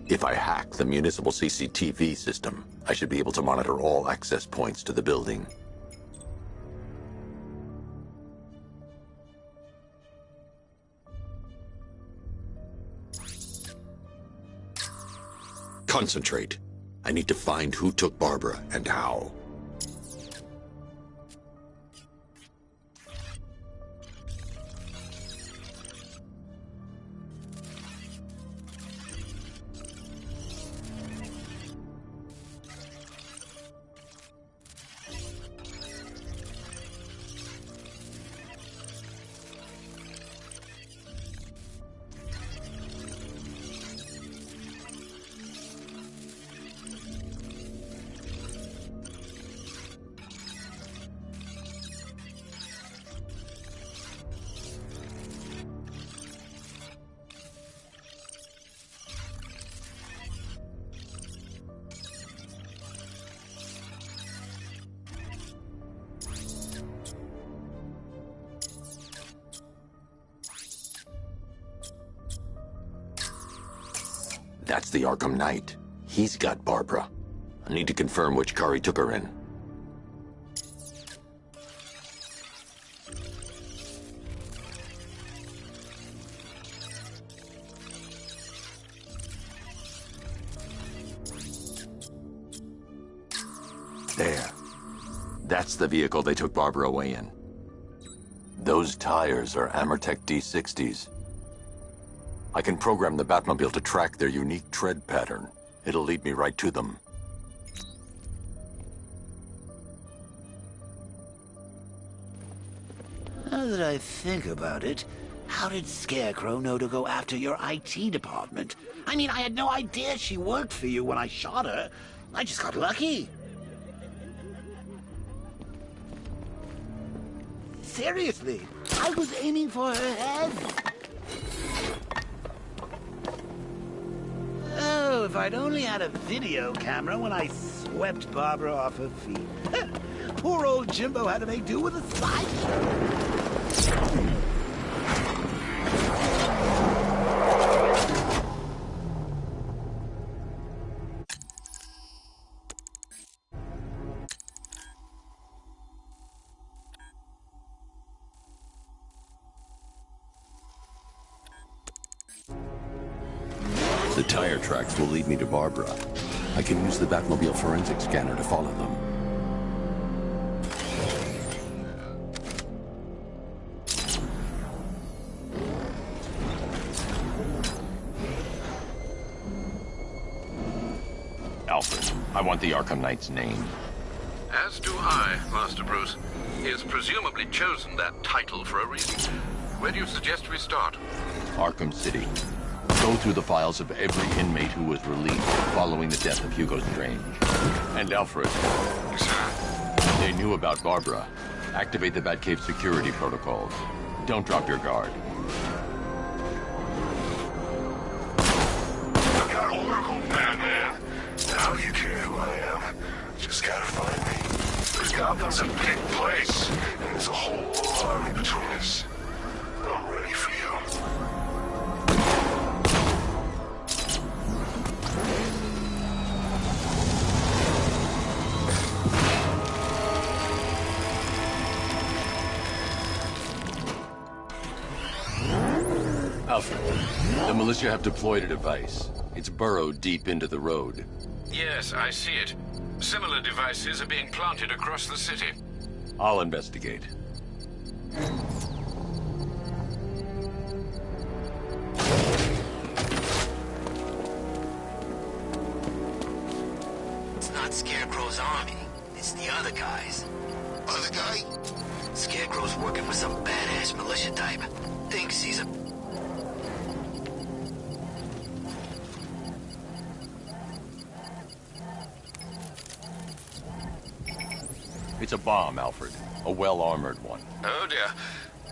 If I hack the municipal CCTV system, I should be able to monitor all access points to the building. Concentrate. I need to find who took Barbara and how. That's the Arkham Knight. He's got Barbara. I need to confirm which car he took her in. There. That's the vehicle they took Barbara away in. Those tires are Amertech D60s. I can program the Batmobile to track their unique tread pattern. It'll lead me right to them. Now that I think about it, how did Scarecrow know to go after your IT department? I mean, I had no idea she worked for you when I shot her. I just got lucky. Seriously, I was aiming for her head. Oh, if I'd only had a video camera when I swept Barbara off her feet. Poor old Jimbo had to make do with a slideshow. The tire tracks will lead me to Barbara. I can use the Batmobile forensic scanner to follow them. want the Arkham Knight's name. As do I, Master Bruce. He has presumably chosen that title for a reason. Where do you suggest we start? Arkham City. Go through the files of every inmate who was released following the death of Hugo Strange. And Alfred. Sir? They knew about Barbara. Activate the Batcave security protocols. Don't drop your guard. I got Oracle, Batman. Now you care who I am. Just gotta find me. But Gotham's a big place, and there's a whole army between us. I'm ready for you. Alfred, the militia have deployed a device. It's burrowed deep into the road. Yes, I see it. Similar devices are being planted across the city. I'll investigate. It's not Scarecrow's army. It's the other guys. Other guy? Scarecrow's working with some badass militia type. Thinks he's a... It's a bomb, Alfred. A well-armored one. Oh dear.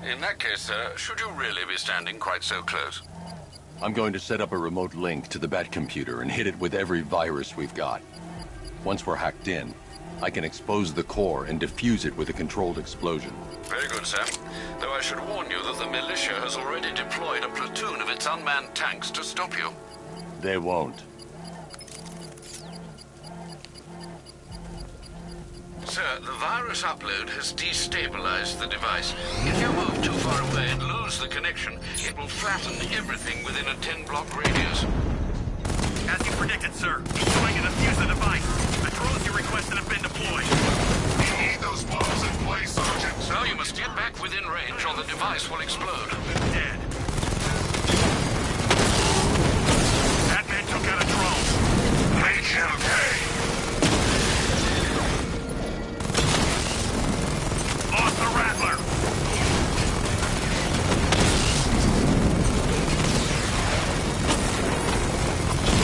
In that case, sir, should you really be standing quite so close? I'm going to set up a remote link to the Batcomputer and hit it with every virus we've got. Once we're hacked in, I can expose the core and defuse it with a controlled explosion. Very good, sir. Though I should warn you that the militia has already deployed a platoon of its unmanned tanks to stop you. They won't. Sir, the virus upload has destabilized the device. If you move too far away and lose the connection, it will flatten everything within a 10-block radius. As you predicted, sir. Trying to defuse the device. The drones you requested have been deployed. We need those bombs in place, Sergeant. So you must get back within range or the device will explode. Dead. Batman took out a drone. Make him pay. Lost the Rattler.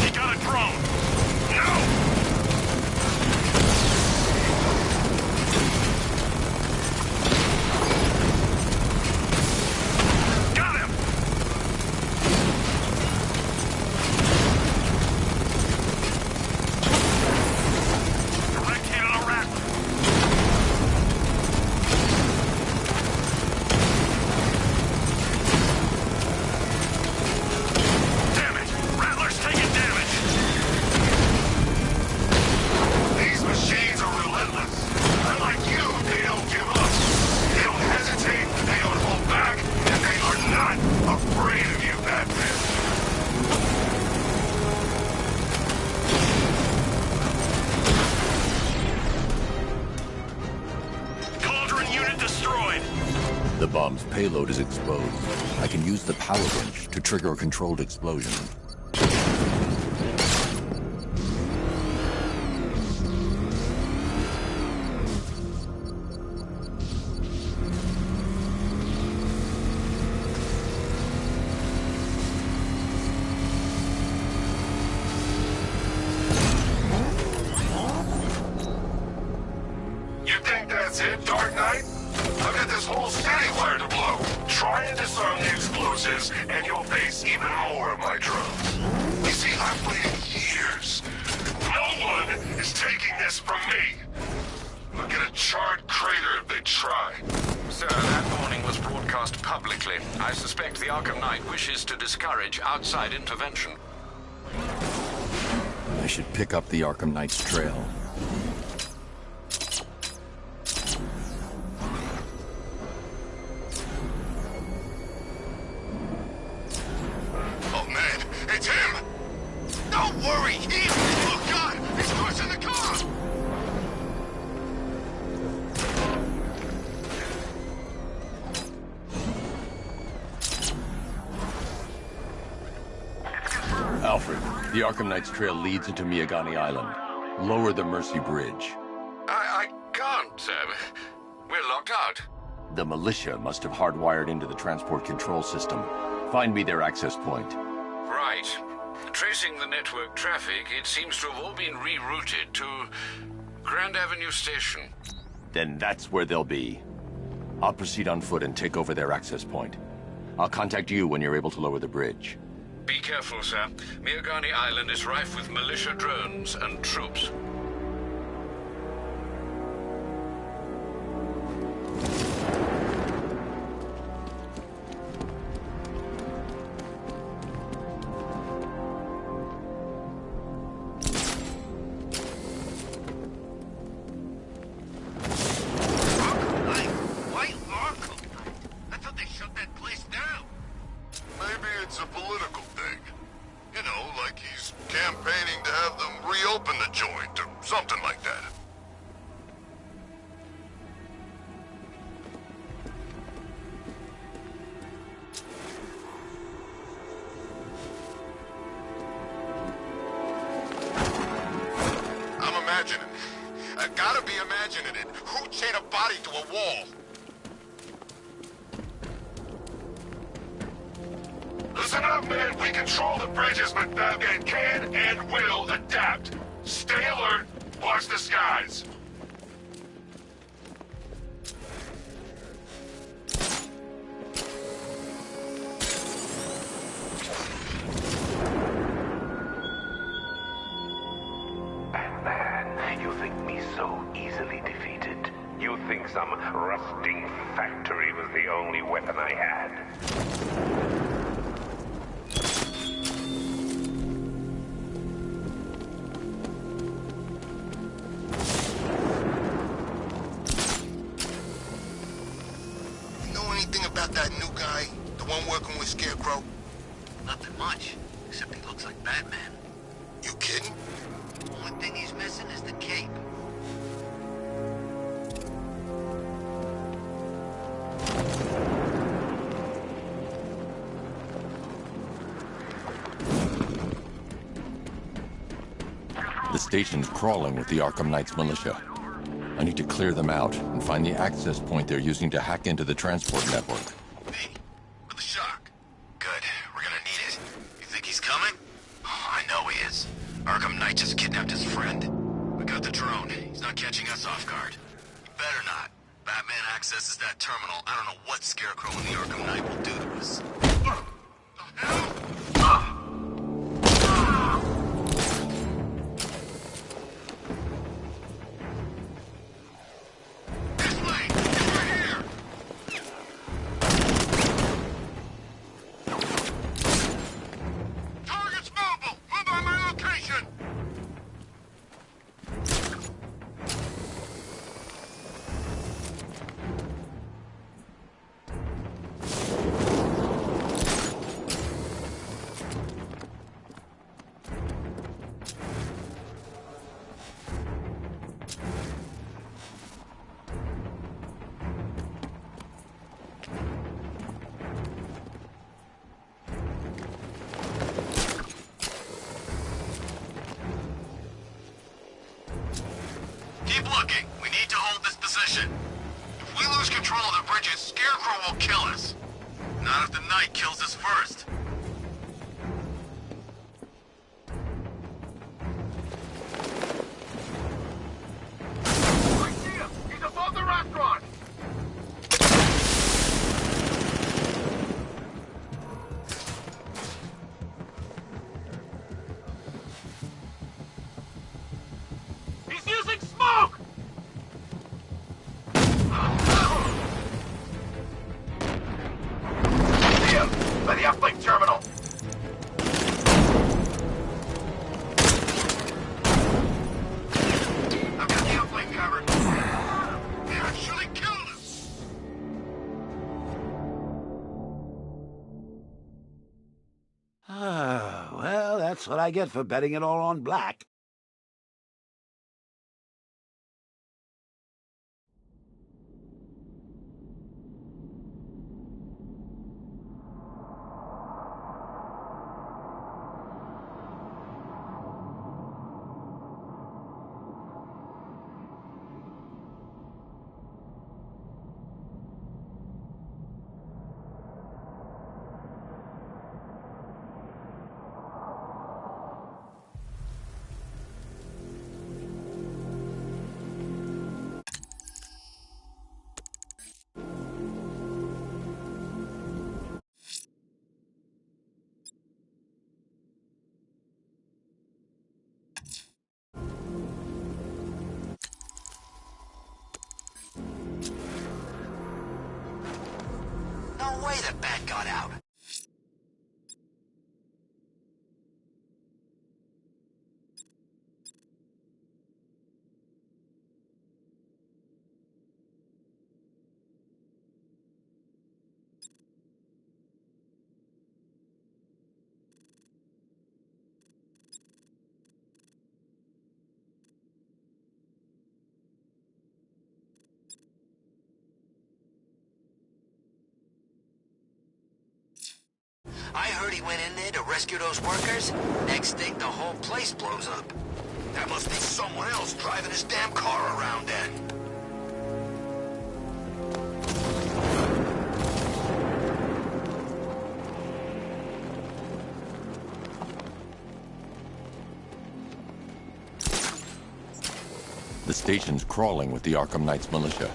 He got a drone. No! The bomb's payload is exposed. I can use the power wrench to trigger a controlled explosion. You think that's it, Dark Knight? I've got this whole city wired to blow. Try and disarm the explosives, and you'll face even more of my drones. You see, I've waited years. No one is taking this from me. I'll get a charred crater if they try. Sir, that warning was broadcast publicly. I suspect the Arkham Knight wishes to discourage outside intervention. I should pick up the Arkham Knight's trail. Oh man, it's him! Don't worry, him! Oh god, he's pushing the car! Alfred, the Arkham Knight's trail leads into Miyagani Island. Lower the Mercy Bridge. I can't, sir. We're locked out. The militia must have hardwired into the transport control system. Find me their access point. Right. Tracing the network traffic, it seems to have all been rerouted to Grand Avenue Station. Then that's where they'll be. I'll proceed on foot and take over their access point. I'll contact you when you're able to lower the bridge. Be careful, sir. Miagani Island is rife with militia drones and troops. Why Arkham? I thought they shut that place down. Maybe it's a political thing. You know, like he's campaigning to have them reopen the joint or something like that. I'm imagining. I gotta be imagining it. Who chained a body to a wall? Listen up, man. We control the bridges, but Batman can and will adapt. Stay alert. Watch the skies. Batman, you think me so easily defeated? You think some rusting factory was the only weapon I had? You know anything about that new guy? The one working with Scarecrow? Nothing much, except he looks like Batman. You kidding? Only thing he's missing is the cape. The station's crawling with the Arkham Knight's militia. I need to clear them out and find the access point they're using to hack into the transport network. Me, with the shock. Good, we're gonna need it. You think he's coming? Oh, I know he is. Arkham Knight just kidnapped his friend. We got the drone. He's not catching us off guard. He better not. Batman accesses that terminal. I don't know what Scarecrow and the Arkham Knight will do to us. The hell? Target's mobile! Move on my location! Keep looking. We need to hold this position. If we lose control of the bridges, Scarecrow will kill us. Not if the Knight kills us first. I see him! He's above the restaurant! He's using smoke! See him! By the uplink terminal! I've got the uplink covered. They actually killed us! Well, that's what I get for betting it all on black. the bat got out. I heard he went in there to rescue those workers. Next thing, the whole place blows up. That must be someone else driving his damn car around then. The station's crawling with the Arkham Knight's militia.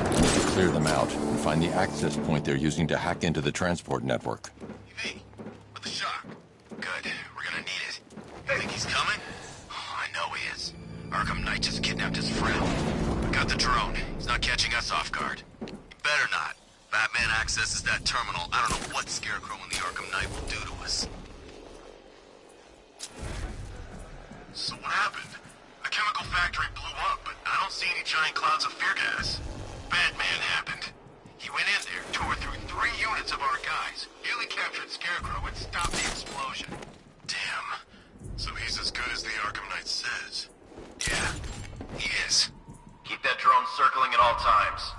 We need to clear them out and find the access point they're using to hack into the transport network. With the shock. Good. We're gonna need it. You think he's coming? Oh, I know he is. Arkham Knight just kidnapped his friend. We got the drone. He's not catching us off guard. He better not. Batman accesses that terminal. I don't know what Scarecrow and the Arkham Knight will do to us. So what happened? The chemical factory blew up, but I don't see any giant clouds of fear gas. Batman happened. He went in there, tore through 3 units of our guys, nearly captured Scarecrow, and stopped the explosion. Damn. So he's as good as the Arkham Knight says. Yeah, he is. Keep that drone circling at all times.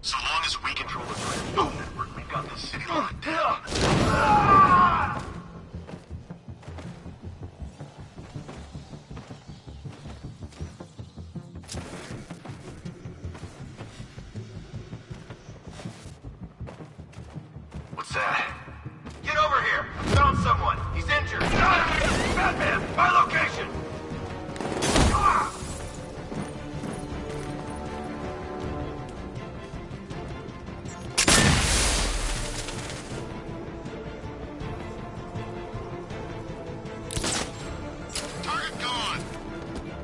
So long as we control the phone network, we've got this city locked down. What's that? Get over here! Found someone! He's injured! Batman! My location! Target gone.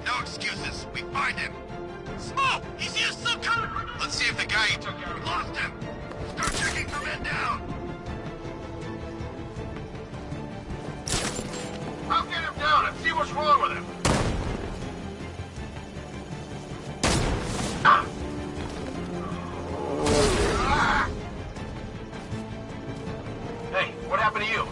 No excuses. We find him. Smoke! He's used some kind of... Let's see if the guy he took out lost him. Start checking for men down. I'll get him down and see what's wrong with him! Hey, what happened to you?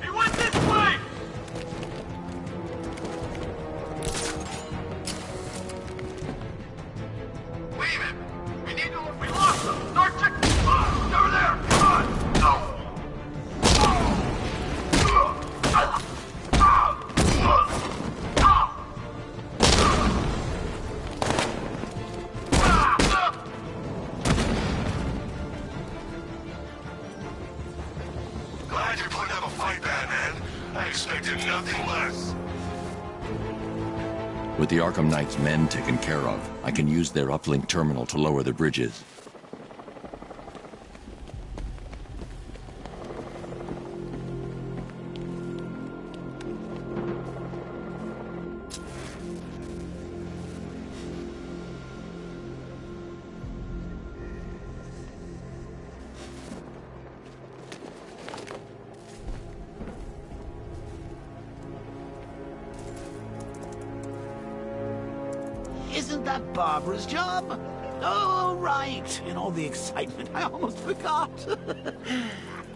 He went this way! Leave him. We need to... We lost him! Start checking! Over there! Come on! No! Glad you're putting up a fight, Batman. I expected nothing less. With the Arkham Knight's men taken care of, I can use their uplink terminal to lower the bridges. Isn't that Barbara's job? Oh, right. In all the excitement, I almost forgot.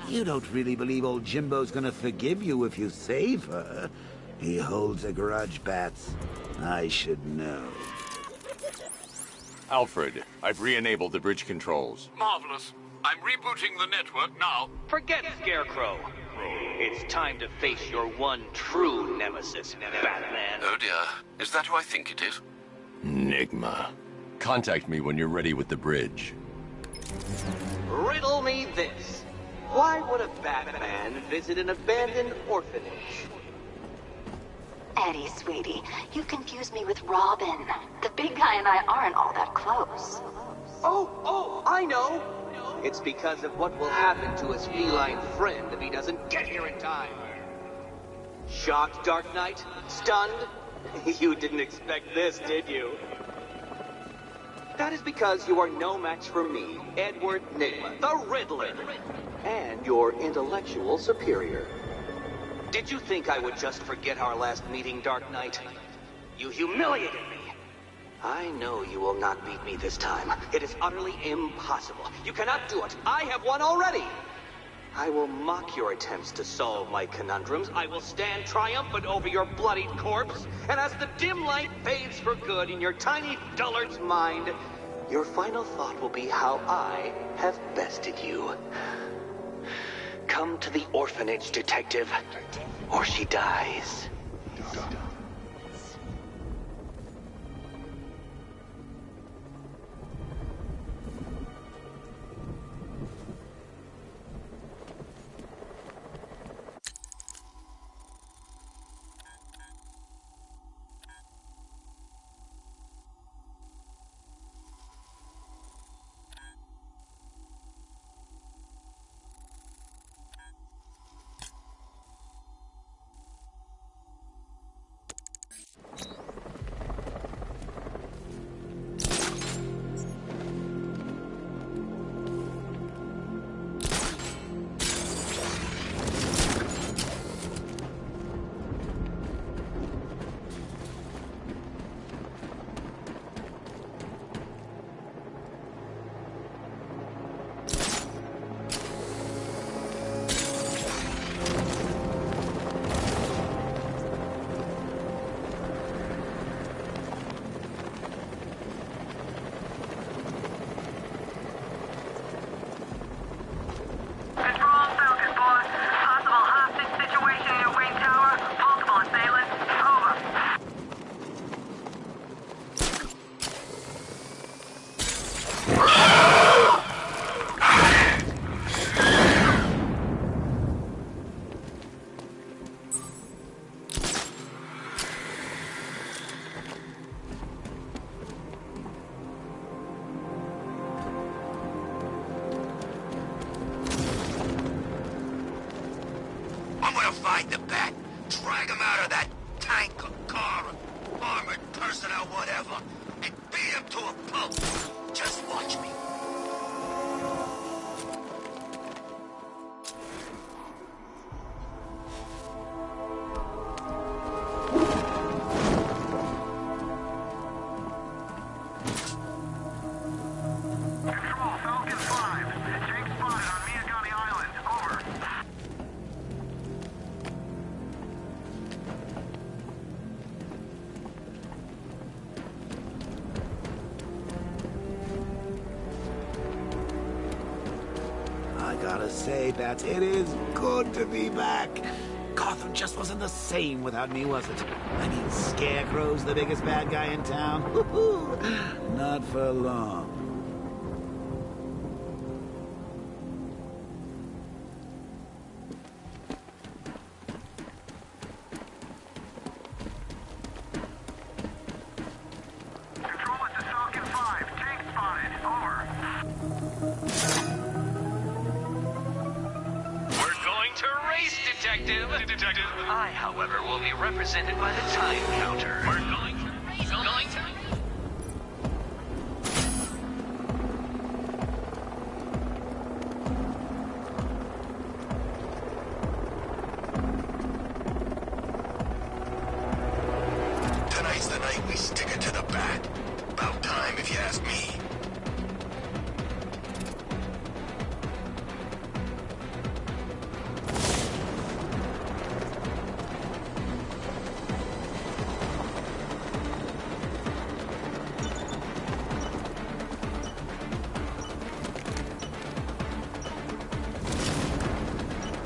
You don't really believe old Jimbo's gonna forgive you if you save her. He holds a grudge, Bats. I should know. Alfred, I've re-enabled the bridge controls. Marvelous. I'm rebooting the network now. Forget Scarecrow. It's time to face your one true nemesis, Batman. Oh dear. Is that who I think it is? Enigma. Contact me when you're ready with the bridge. Riddle me this. Why would a Batman visit an abandoned orphanage? Eddie, sweetie, you confuse me with Robin. The big guy and I aren't all that close. Oh, I know! It's because of what will happen to his feline friend if he doesn't get here in time. Shocked, Dark Knight? Stunned? You didn't expect this, did you? That is because you are no match for me, Edward Nygma, the Riddler, and your intellectual superior. Did you think I would just forget our last meeting, Dark Knight? You humiliated me. I know you will not beat me this time. It is utterly impossible. You cannot do it. I have won already. I will mock your attempts to solve my conundrums. I will stand triumphant over your bloodied corpse. And as the dim light fades for good in your tiny dullard's mind, your final thought will be how I have bested you. Come to the orphanage, detective, or she dies. Find the bat, drag him out of that tank or car or armored personnel, whatever, and beat him to a pulp. Just watch me. Gotta say, Bats, it is good to be back. Gotham just wasn't the same without me, was it? I mean, Scarecrow's the biggest bad guy in town. Not for long. I, however, will be represented by the time counter. We're going to race. Tonight's the night we stick it to the bat. About time, if you ask me.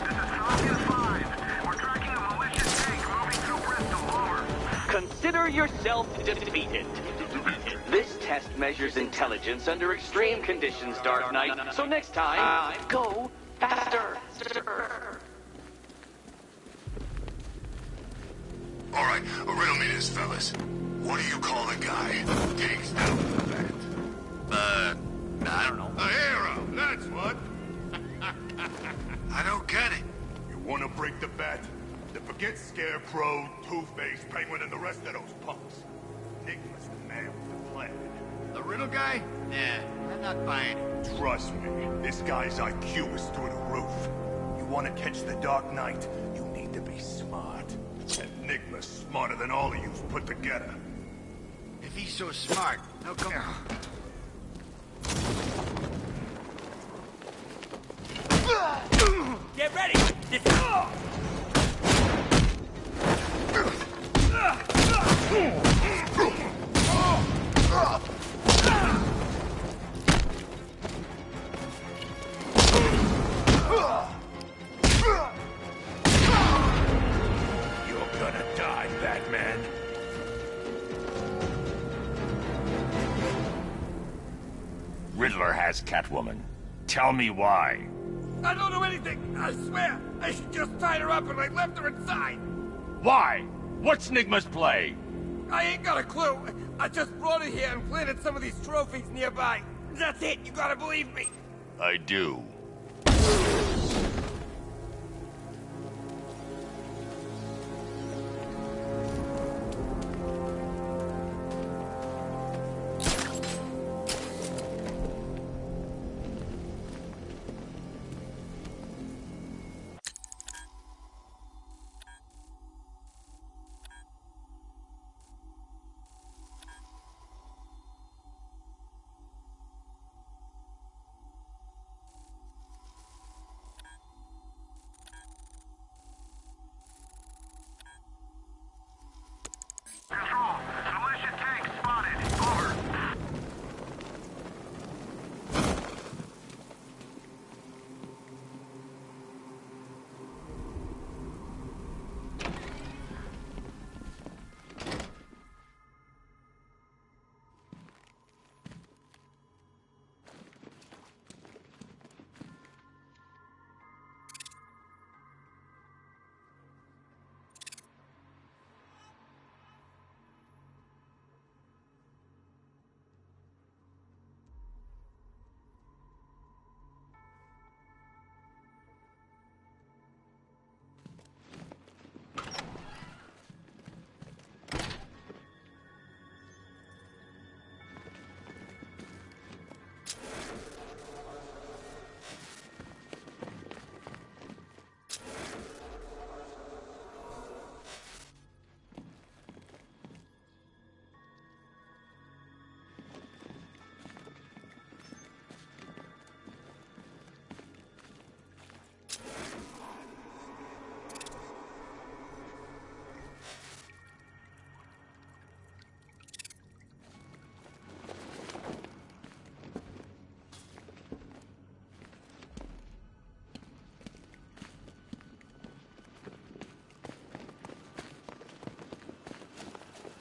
This is Falcon Consider yourself defeated. This test measures intelligence under extreme conditions, Dark Knight. So next time, go faster. All right, riddle me this, fellas. What do you call the guy who takes down the bat? I don't know. A hero, that's what. I don't get it. You want to break the bat? Then forget Scarecrow, Two-Face, Penguin, and the rest of those punks. Enigma's the man with the plan. The riddle guy? Nah, I'm not buying it. Trust me, this guy's IQ is through the roof. You want to catch the Dark Knight, you need to be smart. Enigma's smarter than all of you put together. If he's so smart, how come... Get ready! You're gonna die, Batman. Riddler has Catwoman. Tell me why. I don't know anything, I swear. I just tied her up and I left her inside. Why? What's Nigma's play? I ain't got a clue. I just brought her here and planted some of these trophies nearby. That's it, you gotta believe me. I do. Control, militia tank spotted. Over.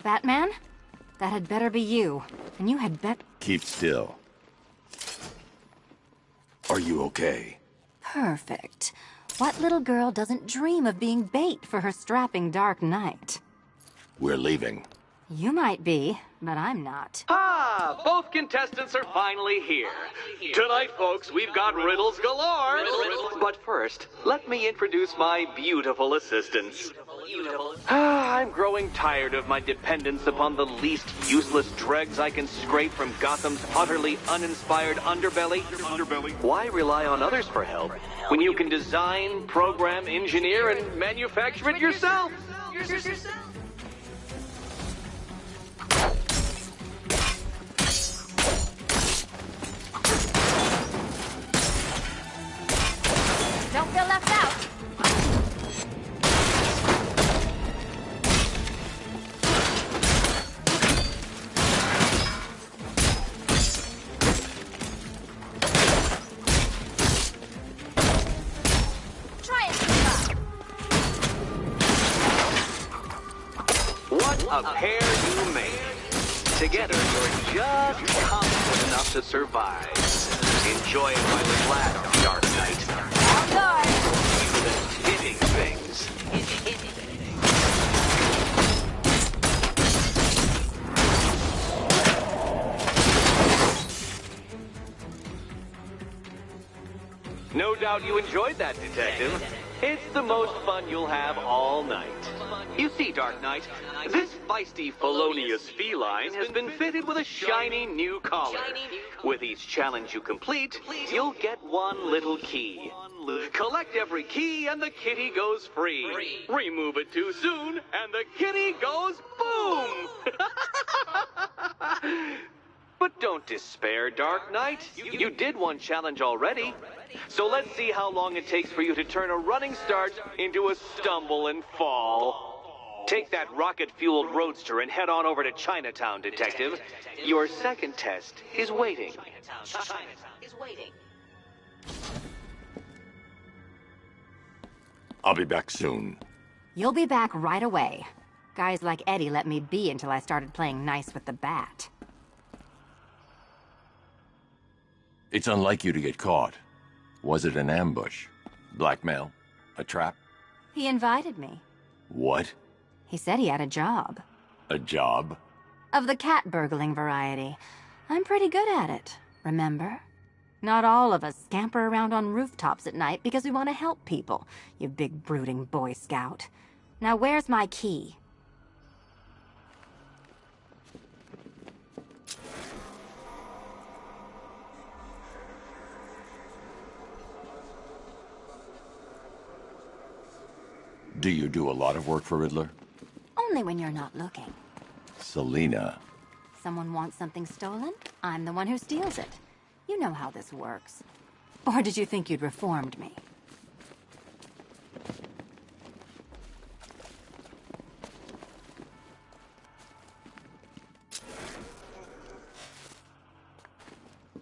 Batman? That had better be you. And you had Keep still. Are you okay? Perfect. What little girl doesn't dream of being bait for her strapping Dark Knight? We're leaving. You might be, but I'm not. Ah, both contestants are finally here. Tonight, folks, we've got riddles galore. But first, let me introduce my beautiful assistants. I'm growing tired of my dependence upon the least useless dregs I can scrape from Gotham's utterly uninspired underbelly. Why rely on others for help when you can design, program, engineer, and manufacture it yourself? Don't feel left out. Try it, Eva. A pair you make. Together, you're just competent enough to survive. Enjoy it while it lasts, Dark Knight. Outside! Even hitting things. No doubt you enjoyed that, Detective. It's the most fun you'll have all night. You see, Dark Knight, this feisty, felonious feline has been fitted with a shiny new collar. With each challenge you complete, you'll get one little key. Collect every key and the kitty goes free. Remove it too soon and the kitty goes boom! But don't despair, Dark Knight. You did one challenge already. So let's see how long it takes for you to turn a running start into a stumble and fall. Take that rocket-fueled roadster and head on over to Chinatown, Detective. Your second test is waiting. I'll be back soon. You'll be back right away. Guys like Eddie let me be until I started playing nice with the bat. It's unlike you to get caught. Was it an ambush? Blackmail? A trap? He invited me. What? He said he had a job. A job? Of the cat burgling variety. I'm pretty good at it, remember? Not all of us scamper around on rooftops at night because we want to help people, you big brooding Boy Scout. Now where's my key? Do you do a lot of work for Riddler? Only when you're not looking. Selina. Someone wants something stolen, I'm the one who steals it. You know how this works. Or did you think you'd reformed me?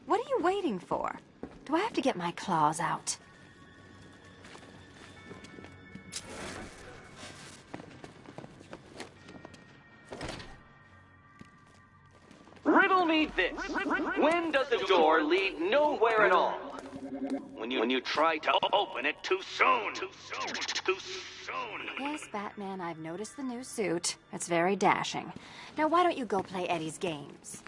What are you waiting for? Do I have to get my claws out? Riddle me this. When does a door lead nowhere at all? When you try to open it too soon. Too soon. Yes, Batman, I've noticed the new suit. It's very dashing. Now why don't you go play Eddie's games?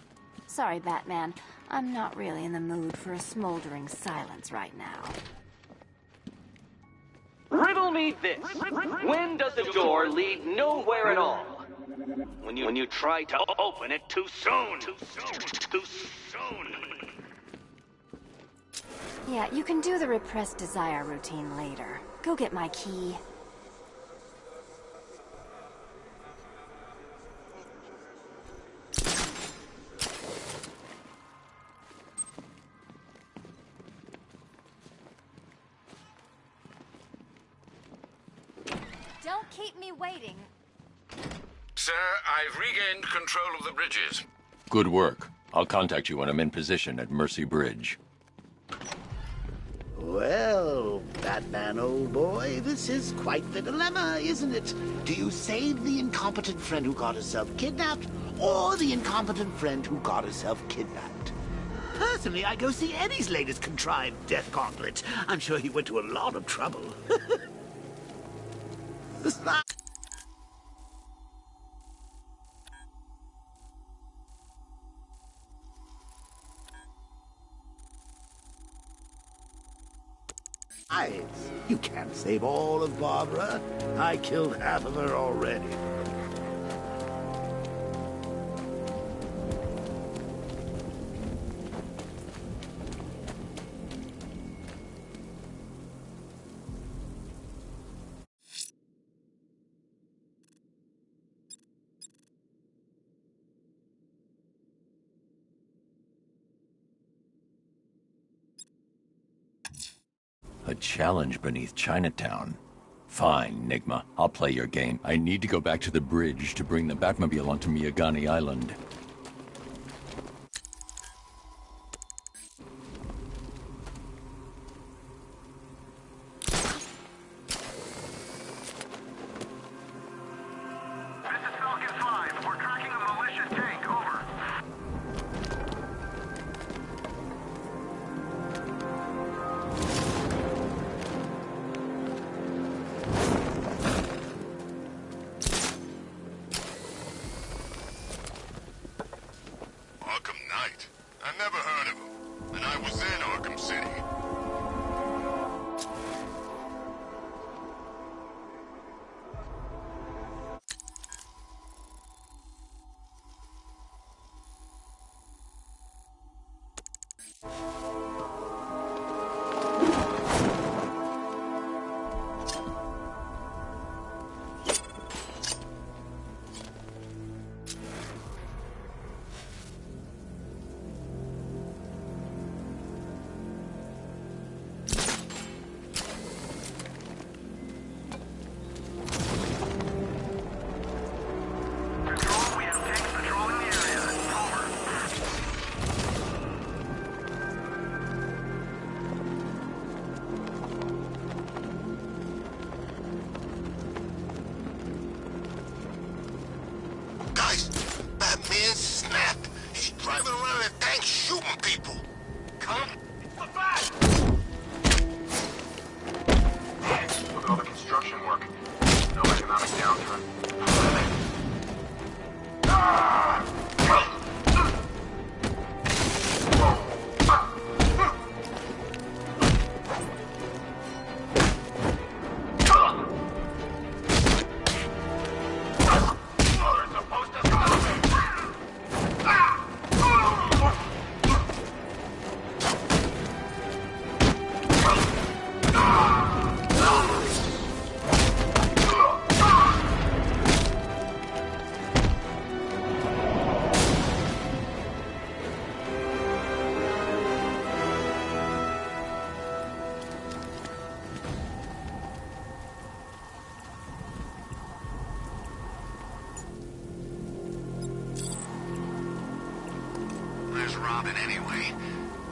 Sorry, Batman. I'm not really in the mood for a smoldering silence right now. Riddle me this. When does a door lead nowhere at all? When you try to open it too soon. Too soon. Yeah, you can do the repressed desire routine later. Go get my key. Don't keep me waiting. Sir, I've regained control of the bridges. Good work. I'll contact you when I'm in position at Mercy Bridge. Well, Batman, old boy, this is quite the dilemma, isn't it? Do you save the incompetent friend who got herself kidnapped, or the incompetent friend who got herself kidnapped? Personally, I go see Eddie's latest contrived death gauntlet. I'm sure he went to a lot of trouble. You can't save all of Barbara. I killed half of her already. A challenge beneath Chinatown. Fine, Nigma. I'll play your game. I need to go back to the bridge to bring the Batmobile onto Miyagani Island. This is Falcon 5. Man, snap! He's driving around in a tank shooting people. Come. The bat! Look at all the construction work. No economic downturn. There's Robin anyway.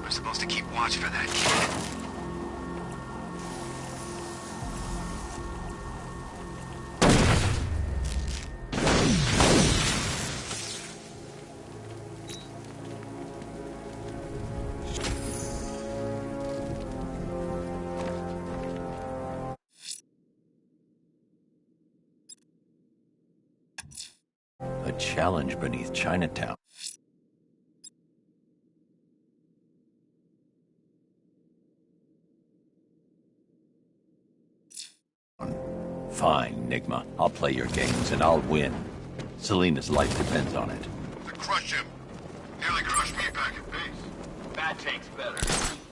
We're supposed to keep watch for that kid. A challenge beneath Chinatown. Fine, Nigma. I'll play your games, and I'll win. Selena's life depends on it. To crush him. Nearly crushed me back at base. Bat tank's better.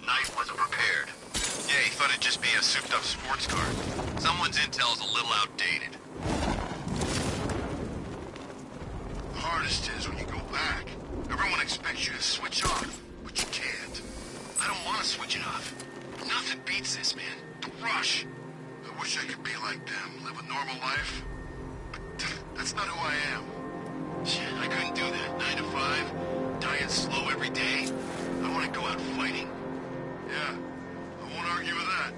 Knight wasn't prepared. Yeah, he thought it'd just be a souped-up sports car. Someone's intel's a little outdated. The hardest is when you go back. Everyone expects you to switch off, but you can't. I don't want to switch it off. Nothing beats this, man. The rush. I wish I could be like them, live a normal life. But that's not who I am. Shit, I couldn't do that. 9 to 5, dying slow every day. I want to go out fighting. Yeah, I won't argue with that.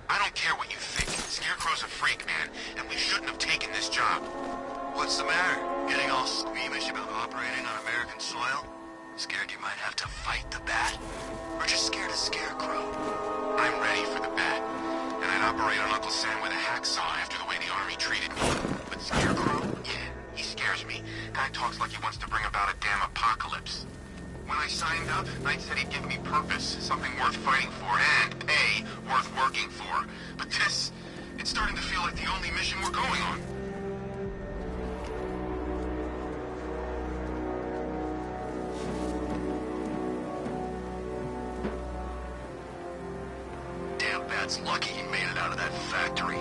I don't care what you think. Scarecrow's a freak, man, and we shouldn't have taken this job. What's the matter? Getting all squeamish about operating on American soil? Scared you might have to fight the Bat? Or just scared of Scarecrow? I'm ready for the Bat, and I'd operate on Uncle Sam with a hacksaw after the way the Army treated me. But Scarecrow? Yeah, he scares me. Guy talks like he wants to bring about a damn apocalypse. When I signed up, Knight said he'd give me purpose, something worth fighting for, and pay worth working for. But this, it's starting to feel like the only mission we're going on. Damn Bat's lucky he made it out of that factory.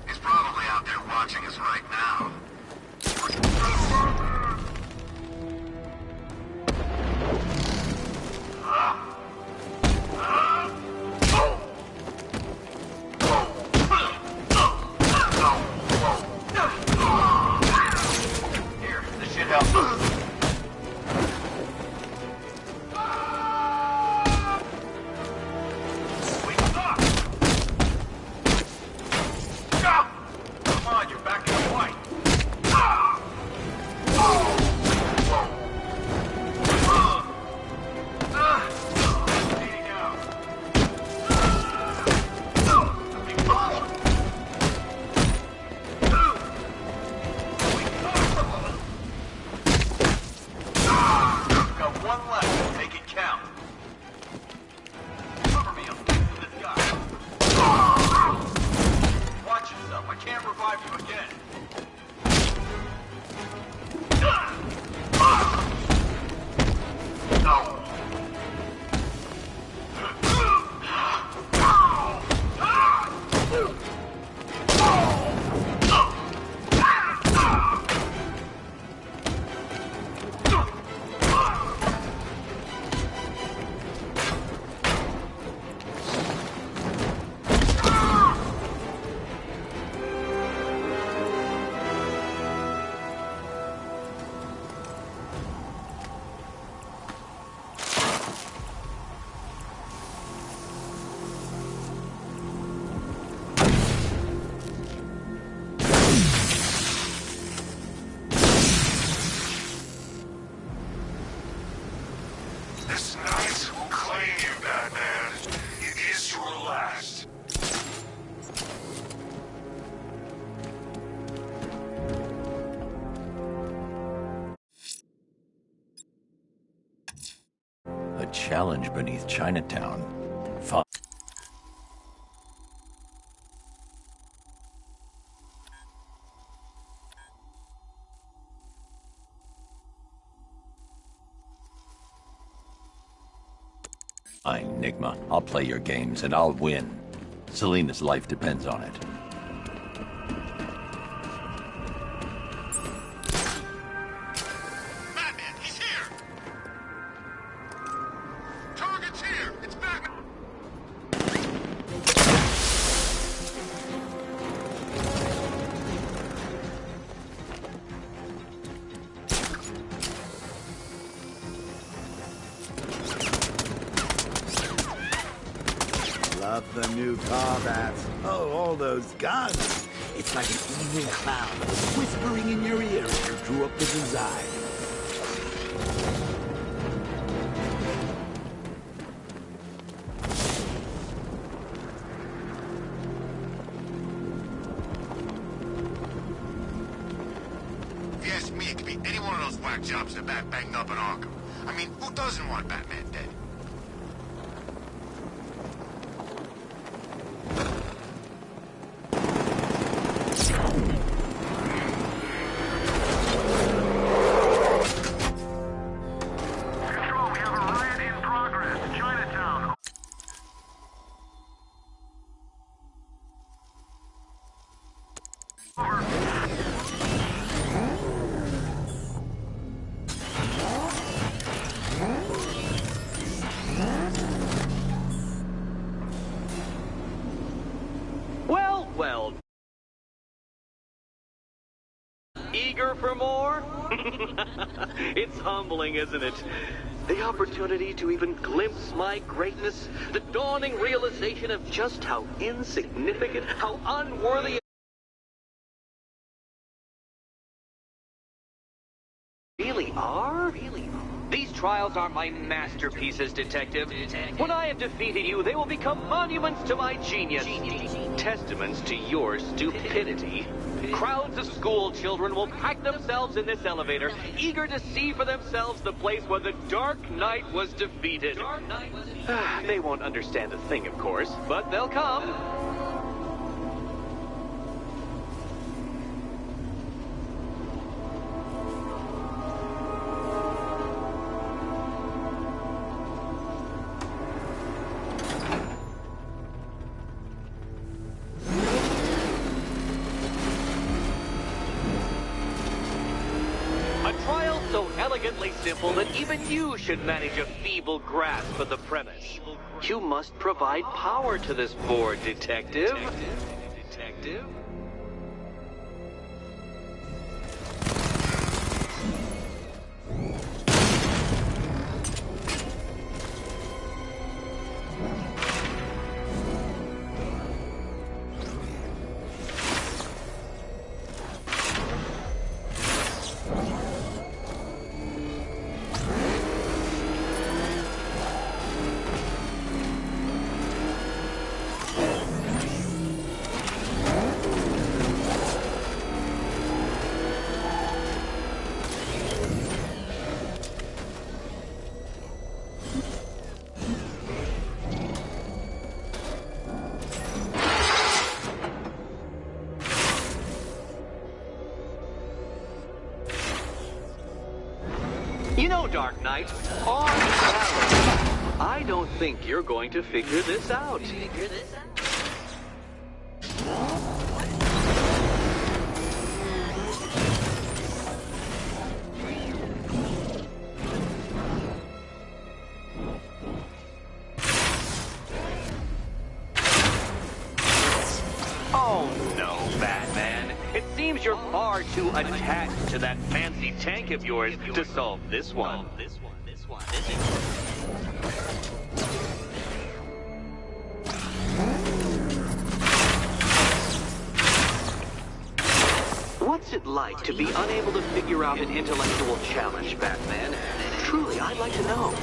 He's probably out there watching us right now. Here, this should help. Come on, you're back in the fight. Bleeding out. Got one left. Make it count. Cover me. I'm getting this guy. Watch yourself. I can't revive you again. challenge beneath Chinatown. Fine, Enigma. I'll play your games, and I'll win. Selena's life depends on it. Batman, he's here! Target's here! It's Batman! Love the new combats. Oh, all those guns. It's like an evening cloud whispering in your ear as you drew up the design. If you ask me, it could be any one of those whack jobs that Bat banged up in Arkham. I mean, who doesn't want Batman dead? Well. Eager for more? It's humbling, isn't it? The opportunity to even glimpse my greatness, the dawning realization of just how insignificant, how unworthy really are? These trials are my masterpieces, Detective. When I have defeated you, they will become monuments to my genius. Testaments to your stupidity. Crowds of school children will pack themselves in this elevator, eager to see for themselves the place where the Dark Knight was defeated. They won't understand a thing, of course, but they'll come. Elegantly simple that even you should manage a feeble grasp of the premise. You must provide power to this board, Detective. Detective? You know, Dark Knight, on balance, I don't think you're going to figure this out. Oh no, Batman. It seems you're far too attached to that fancy tank of yours to solve this one. What's it like to be unable to figure out an intellectual challenge, Batman? Truly, I'd like to know.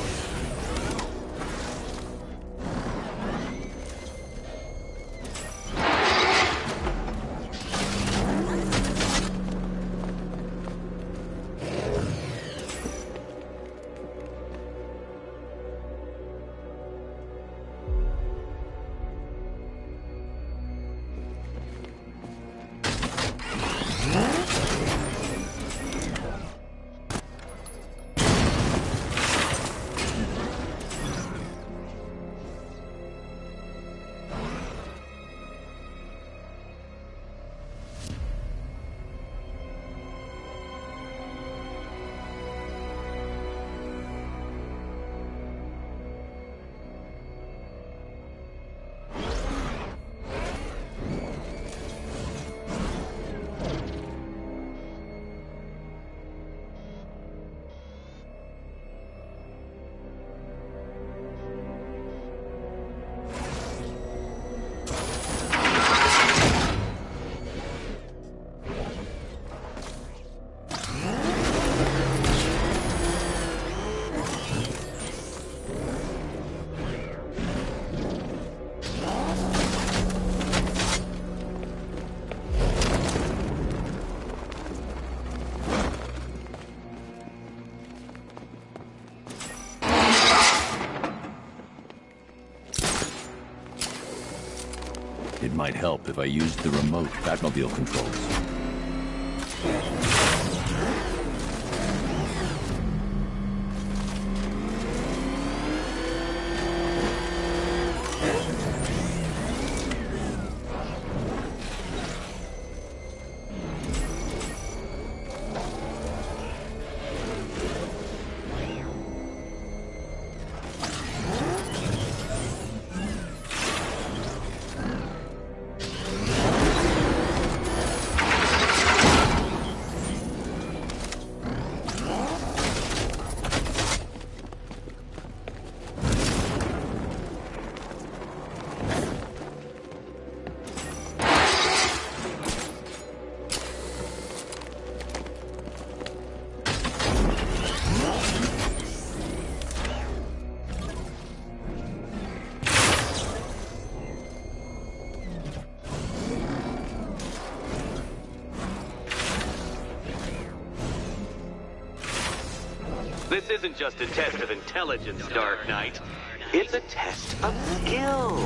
might help if I used the remote Batmobile controls. This isn't just a test of intelligence, Dark Knight. It's a test of skill.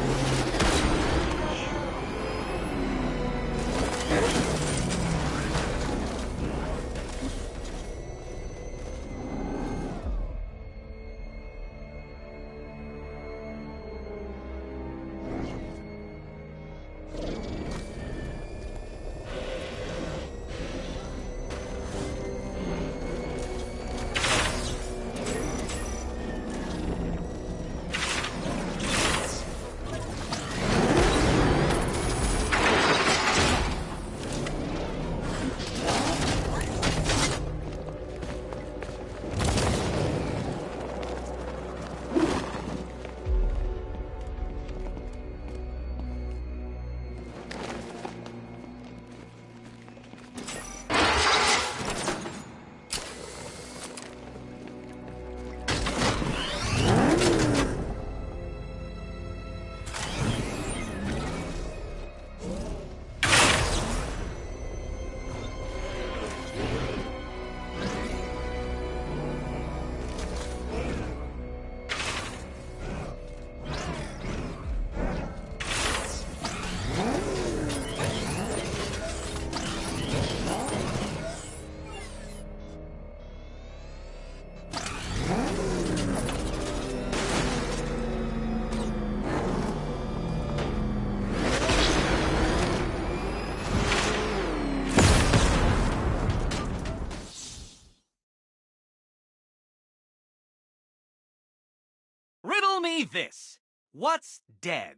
Riddle me this. What's dead?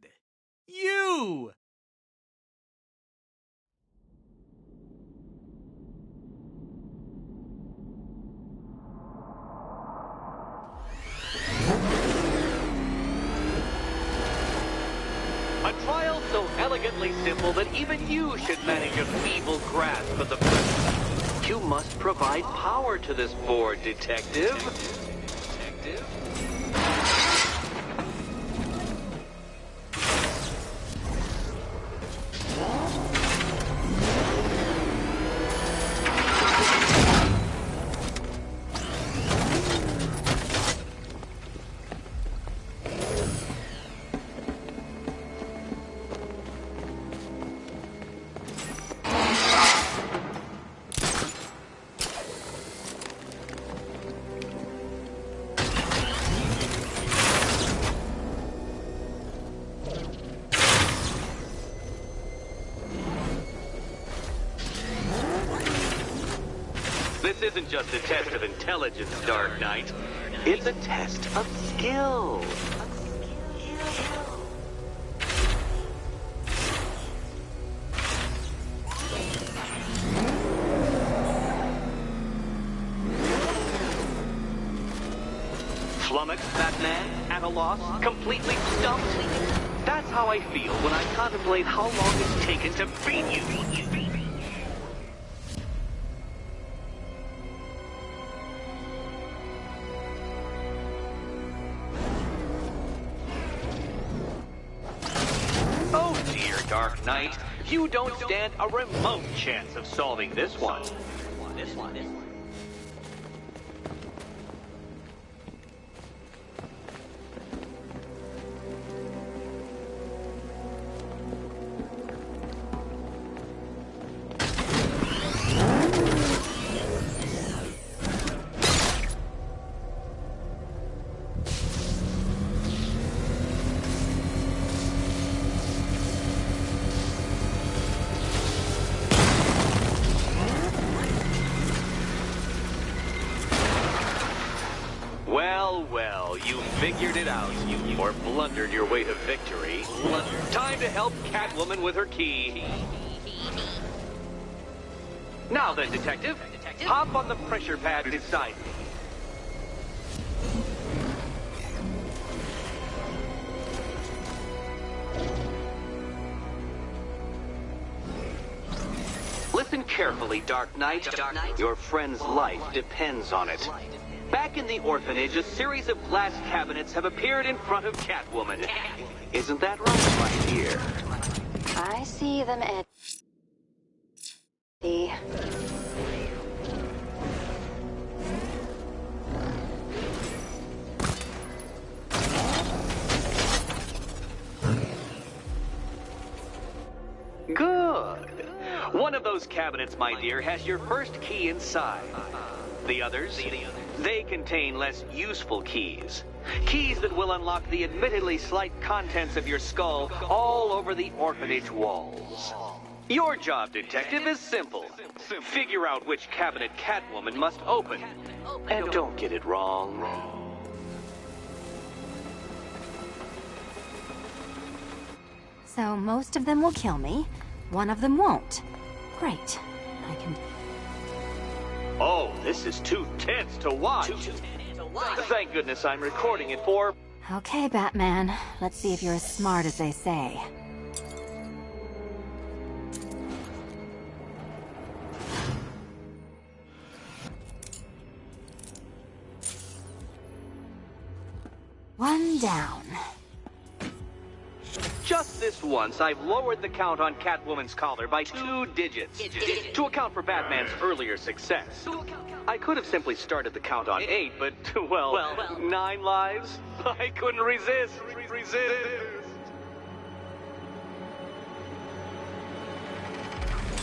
You! A trial so elegantly simple that even you should manage a feeble grasp of the principle. You must provide power to this board, Detective. This isn't just a test of intelligence, Dark Knight. It's a test of skill. Flummoxed, Batman? At a loss? Completely stumped? That's how I feel when I contemplate how long it's taken to beat you. Oh dear, Dark Knight. You don't stand a remote chance of solving this one. Well, well, you figured it out. Or blundered your way to victory. Time to help Catwoman with her key. Now then, Detective, hop on the pressure pad beside me. Listen carefully, Dark Knight. Your friend's life depends on it. Back in the orphanage, a series of glass cabinets have appeared in front of Catwoman. Isn't that right, my dear? I see them, Eddie. Good. One of those cabinets, my dear, has your first key inside. The others, they contain less useful keys. Keys that will unlock the admittedly slight contents of your skull all over the orphanage walls. Your job, Detective, is simple. Figure out which cabinet Catwoman must open. And don't get it wrong. So most of them will kill me. One of them won't. Great. I can... Oh, this is too tense to watch. Thank goodness I'm recording it for... Okay, Batman. Let's see if you're as smart as they say. One down. Just this once, I've lowered the count on Catwoman's collar by 2 digits to account for Batman's earlier success. I could have simply started the count on 8, but, well, 9 lives? I couldn't resist.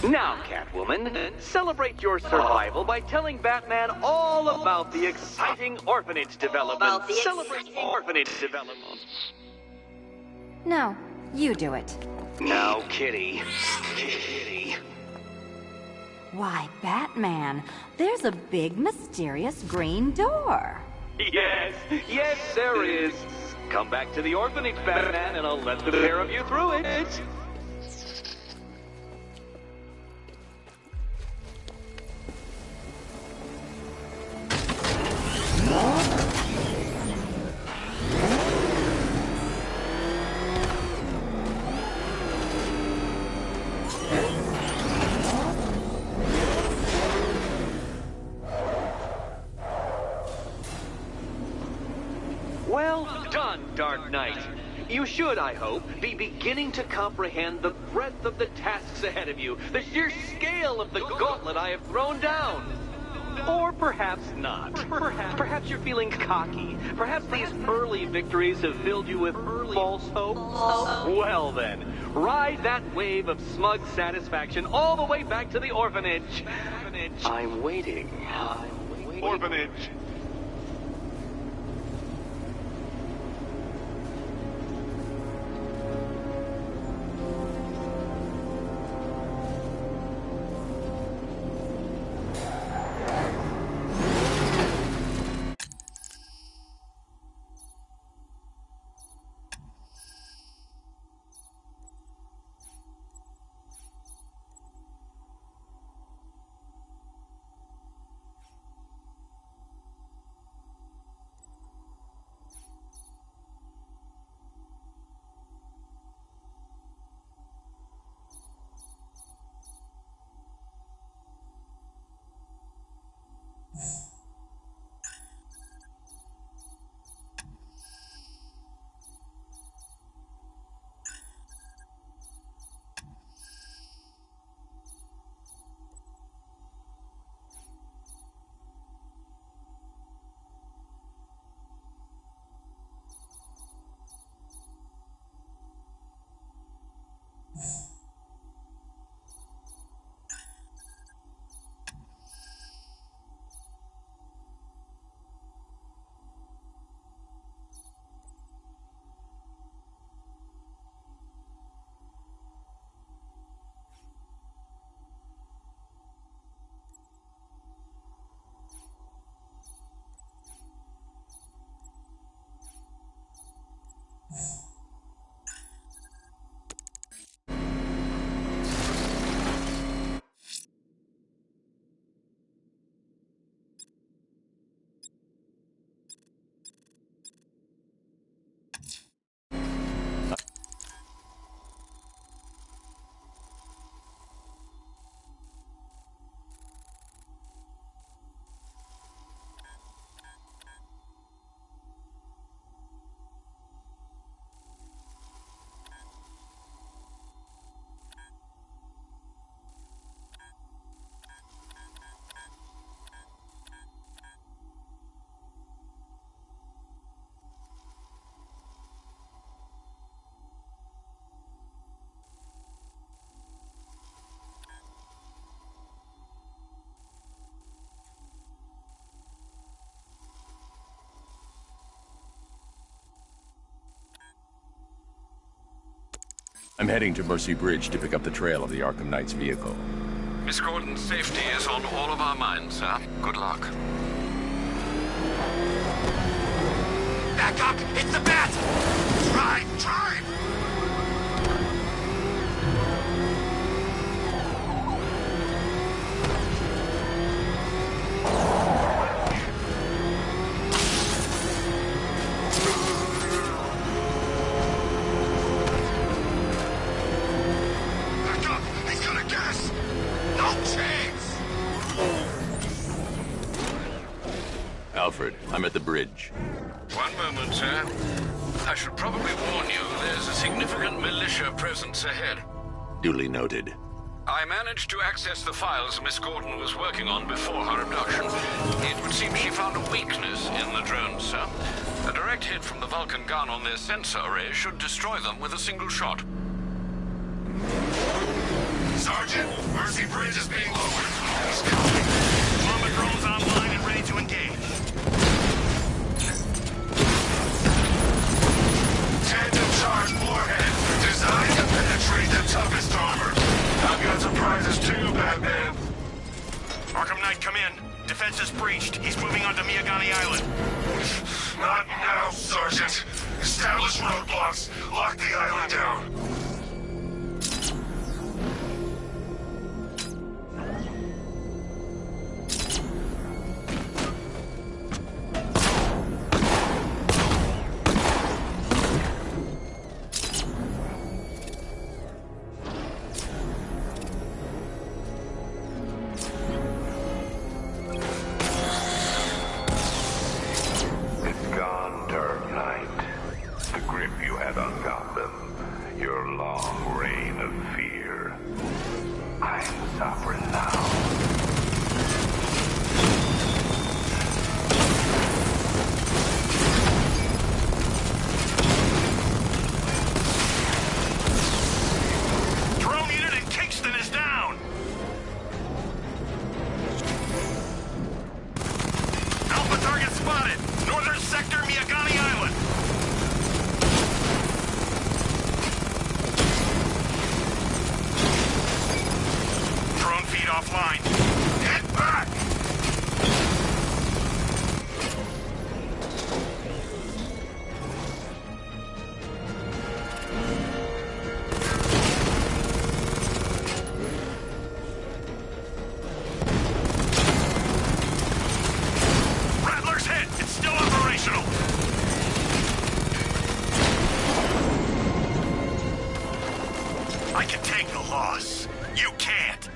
Now, Catwoman, celebrate your survival by telling Batman all about the exciting orphanage development. Celebrate orphanage development. No, you do it. Now, Kitty. Kitty. Why, Batman, there's a big, mysterious green door. Yes, there is. Come back to the orphanage, Batman, and I'll let the pair of you through it. Well done, Dark Knight. You should, I hope, be beginning to comprehend the breadth of the tasks ahead of you, the sheer scale of the gauntlet I have thrown down. Or perhaps not. Perhaps you're feeling cocky. Perhaps these early victories have filled you with false hope. Well then, ride that wave of smug satisfaction all the way back to the orphanage. I'm waiting. Orphanage. I'm heading to Mercy Bridge to pick up the trail of the Arkham Knight's vehicle. Miss Gordon's safety is on all of our minds, sir. Good luck. Back up! It's the bat! Drive! Drive! Back up! He's gonna gas! No chance! Alfred, I'm at the bridge. One moment, sir. I should probably warn you, there's a significant militia presence ahead. Duly noted. I managed to access the files Miss Gordon was working on before her abduction. It would seem she found a weakness in the drones, sir. A direct hit from the Vulcan gun on their sensor array should destroy them with a single shot. Sergeant, Mercy Bridge is being lowered. He's coming. Bomber drones online and ready to engage. Tandem charge warhead, designed to penetrate the toughest armor. I've got surprises too, Batman. Arkham Knight, come in. Defense is breached. He's moving onto Miyagani Island. Not now, Sergeant. Establish roadblocks. Lock the island down. It's gone, Dark Knight. The grip you had on Gotham. Your long reign of fear. I'm sovereign now. Drone unit in Kingston is down. Alpha target spotted. Northern sector, Miyagani Island. Drone feed offline. Get back! Rattler's hit. It's still operational. I can take the loss. You can't.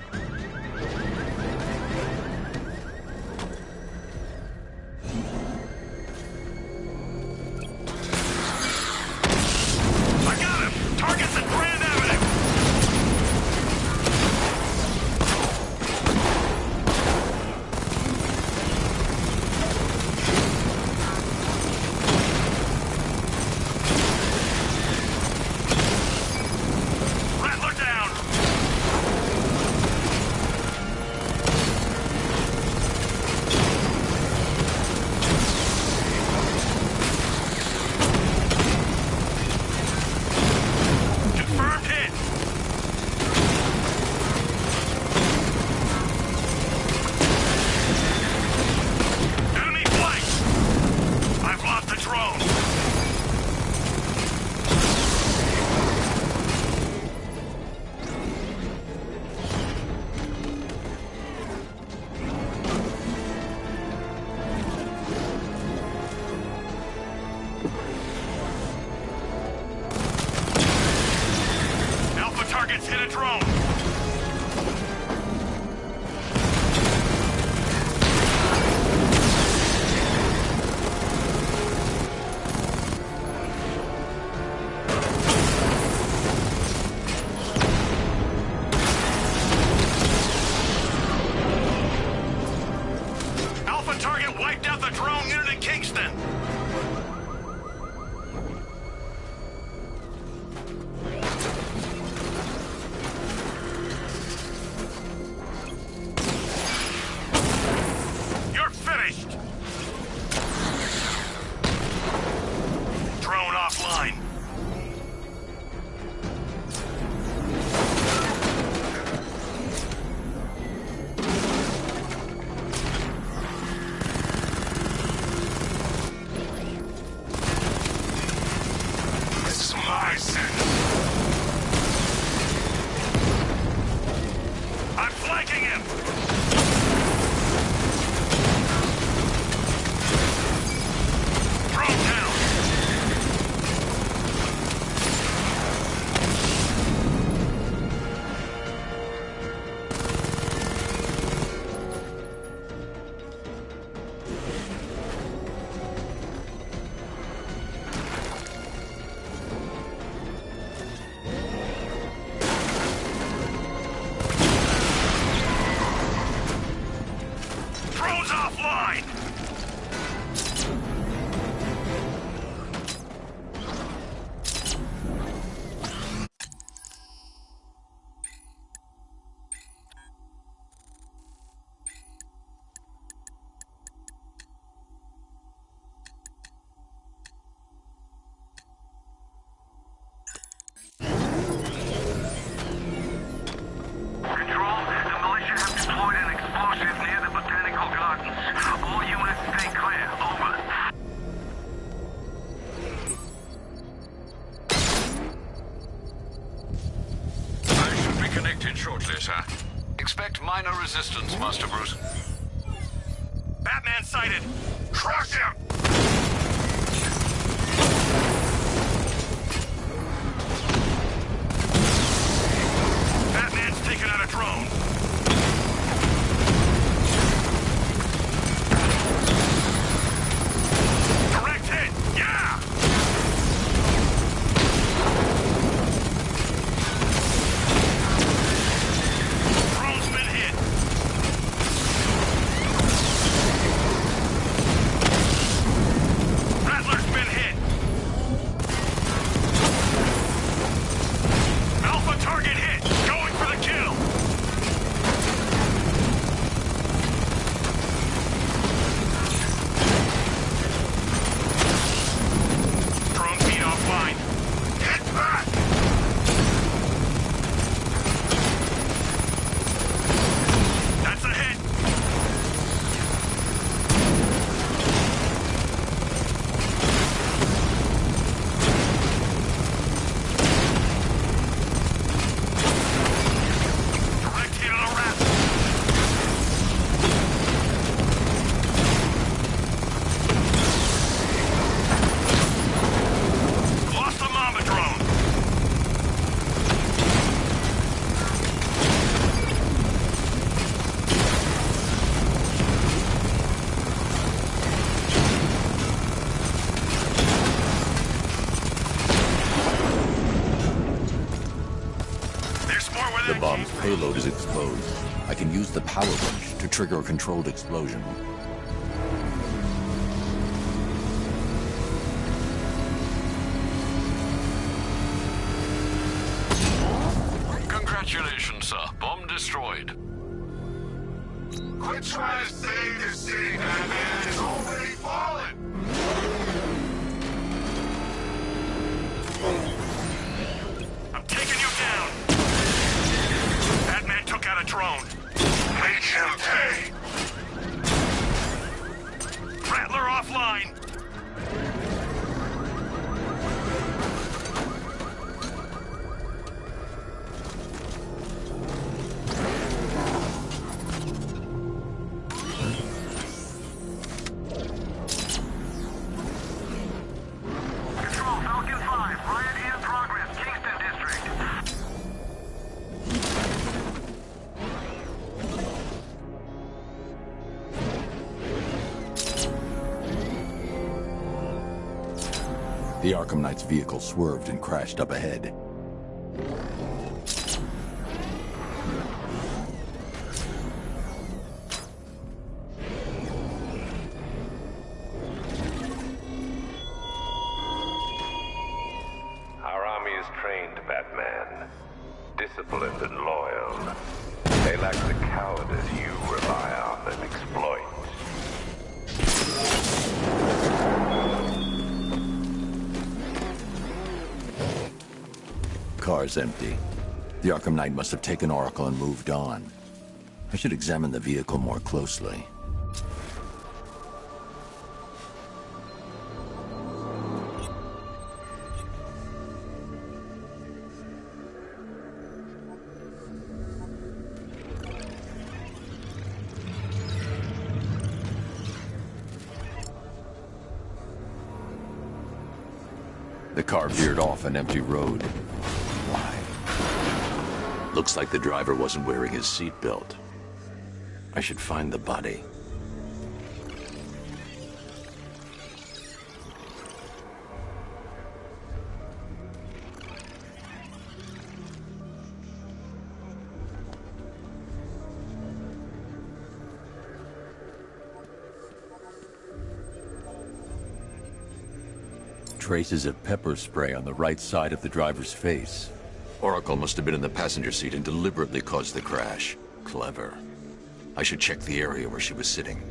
I got him. Target's at Grand Avenue. Rattler down. Confirmed hit. Enemy flank. I've lost the drone. Alpha targets hit a drone. Alpha target wiped out the drone unit in Kingston. You're finished. Drone offline. him! Drone down! Drone's offline! Control, the militia have deployed an explosive near the botanical gardens. All units stay clear. Over. I should be connected shortly, sir. Expect minor resistance, Master Bruce. Batman sighted! Crush him! Batman's taken out a drone! Direct hit! Yeah! Drone's been hit! Rattler's been hit! Alpha target hit! Going for the kill! Drone feed offline. Hit back! That's a hit! Direct hit on a rat! Lost the Mamba drone! There's more where The that bomb's came from. payload is exposed. I can use the power wrench to trigger a controlled explosion. Congratulations, sir. Bomb destroyed. Quit trying to save this city, Batman. It's already fallen. I'm taking you down! Batman took out a drone. Make him pay. Rattler offline! Control, Falcon 5. Riot in progress. Kingston District. The Arkham Knight's vehicle swerved and crashed up ahead. Our army is trained, Batman. Disciplined and loyal. They lack the cowardice you rely on and exploit. Car's empty. The Arkham Knight must have taken Oracle and moved on. I should examine the vehicle more closely. The car veered off an empty road. Why? Looks like the driver wasn't wearing his seatbelt. I should find the body. Traces of pepper spray on the right side of the driver's face. Oracle must have been in the passenger seat and deliberately caused the crash. Clever. I should check the area where she was sitting.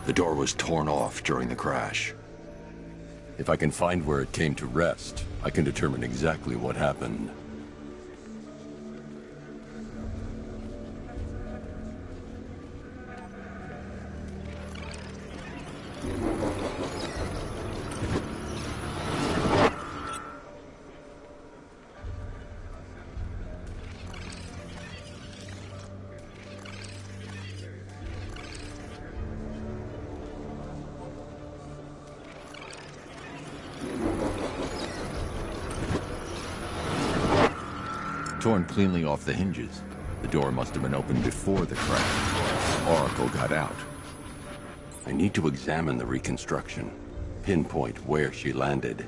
The door was torn off during the crash. If I can find where it came to rest, I can determine exactly what happened. Torn cleanly off the hinges. The door must have been opened before the crash. Oracle got out. I need to examine the reconstruction, pinpoint where she landed.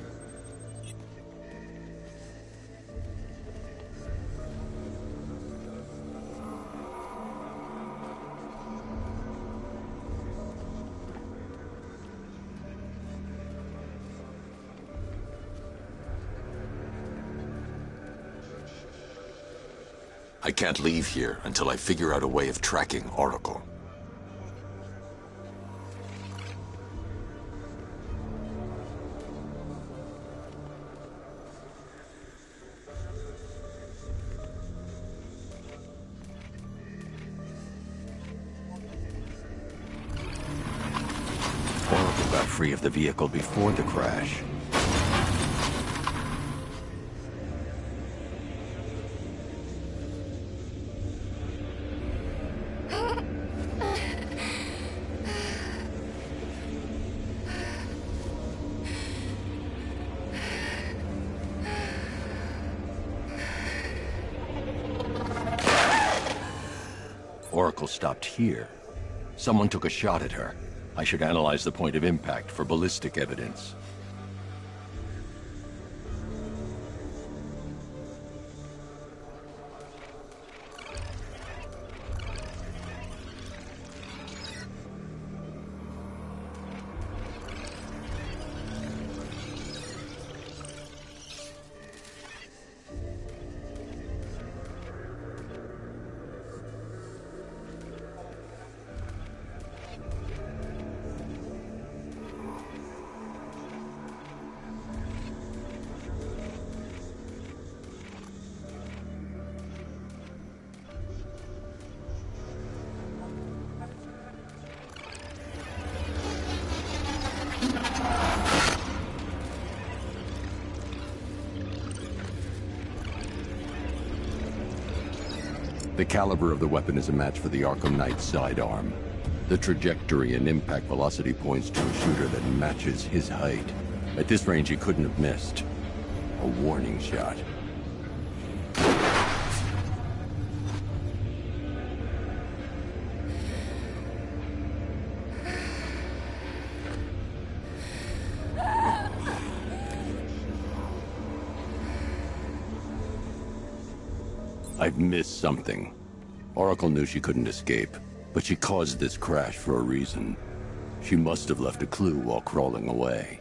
I can't leave here until I figure out a way of tracking Oracle. Oracle got free of the vehicle before the crash. Oracle stopped here. Someone took a shot at her. I should analyze the point of impact for ballistic evidence. The caliber of the weapon is a match for the Arkham Knight's sidearm. The trajectory and impact velocity points to a shooter that matches his height. At this range, he couldn't have missed. A warning shot. I've missed something. Oracle knew she couldn't escape, but she caused this crash for a reason. She must have left a clue while crawling away.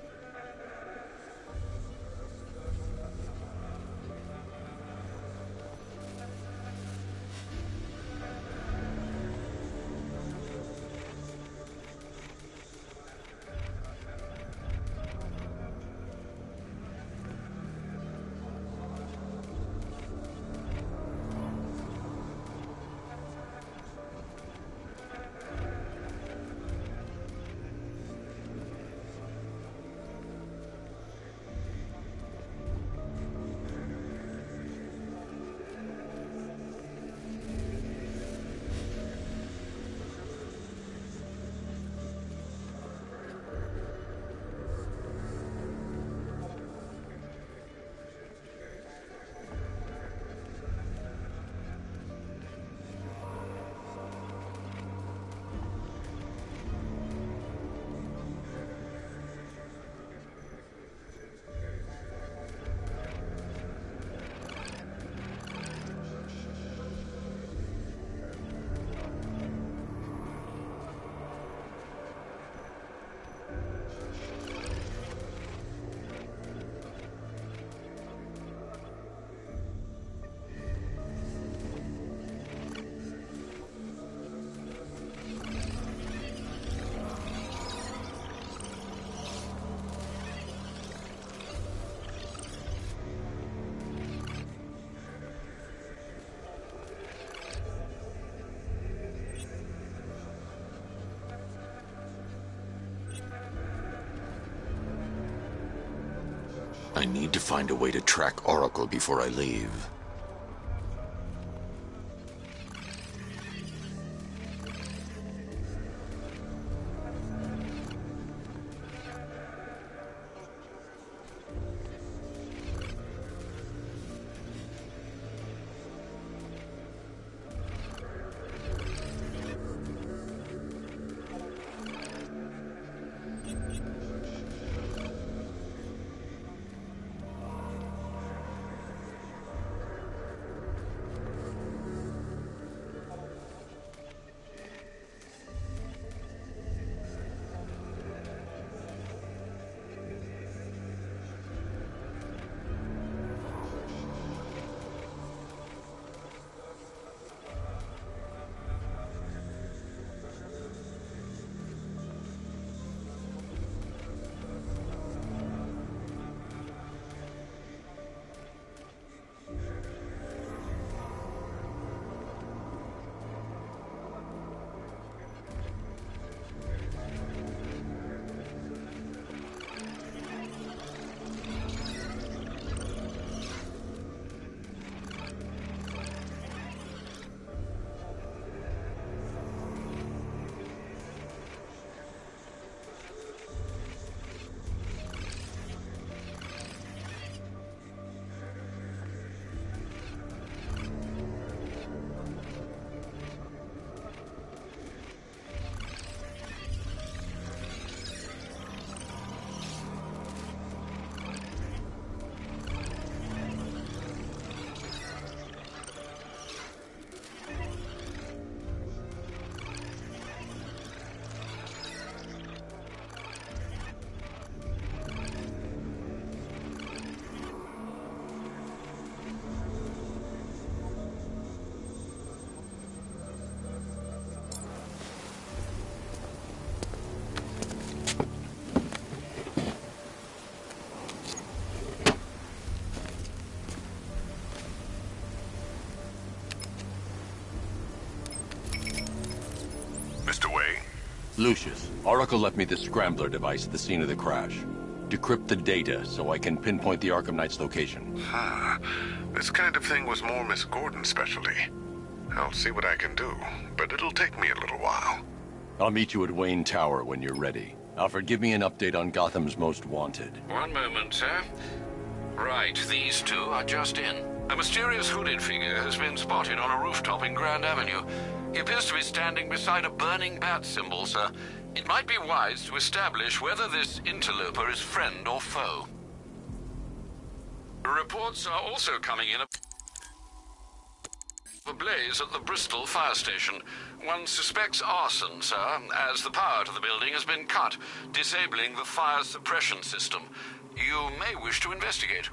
I need to find a way to track Oracle before I leave. Lucius, Oracle left me the scrambler device at the scene of the crash. Decrypt the data so I can pinpoint the Arkham Knight's location. This kind of thing was more Miss Gordon's specialty. I'll see what I can do, but it'll take me a little while. I'll meet you at Wayne Tower when you're ready. Alfred, give me an update on Gotham's Most Wanted. One moment, sir. Right, these two are just in. A mysterious hooded figure has been spotted on a rooftop in Grand Avenue. He appears to be standing beside a burning bat symbol, sir. It might be wise to establish whether this interloper is friend or foe. Reports are also coming in of a blaze at the Bristol fire station. One suspects arson, sir, as the power to the building has been cut, disabling the fire suppression system. You may wish to investigate.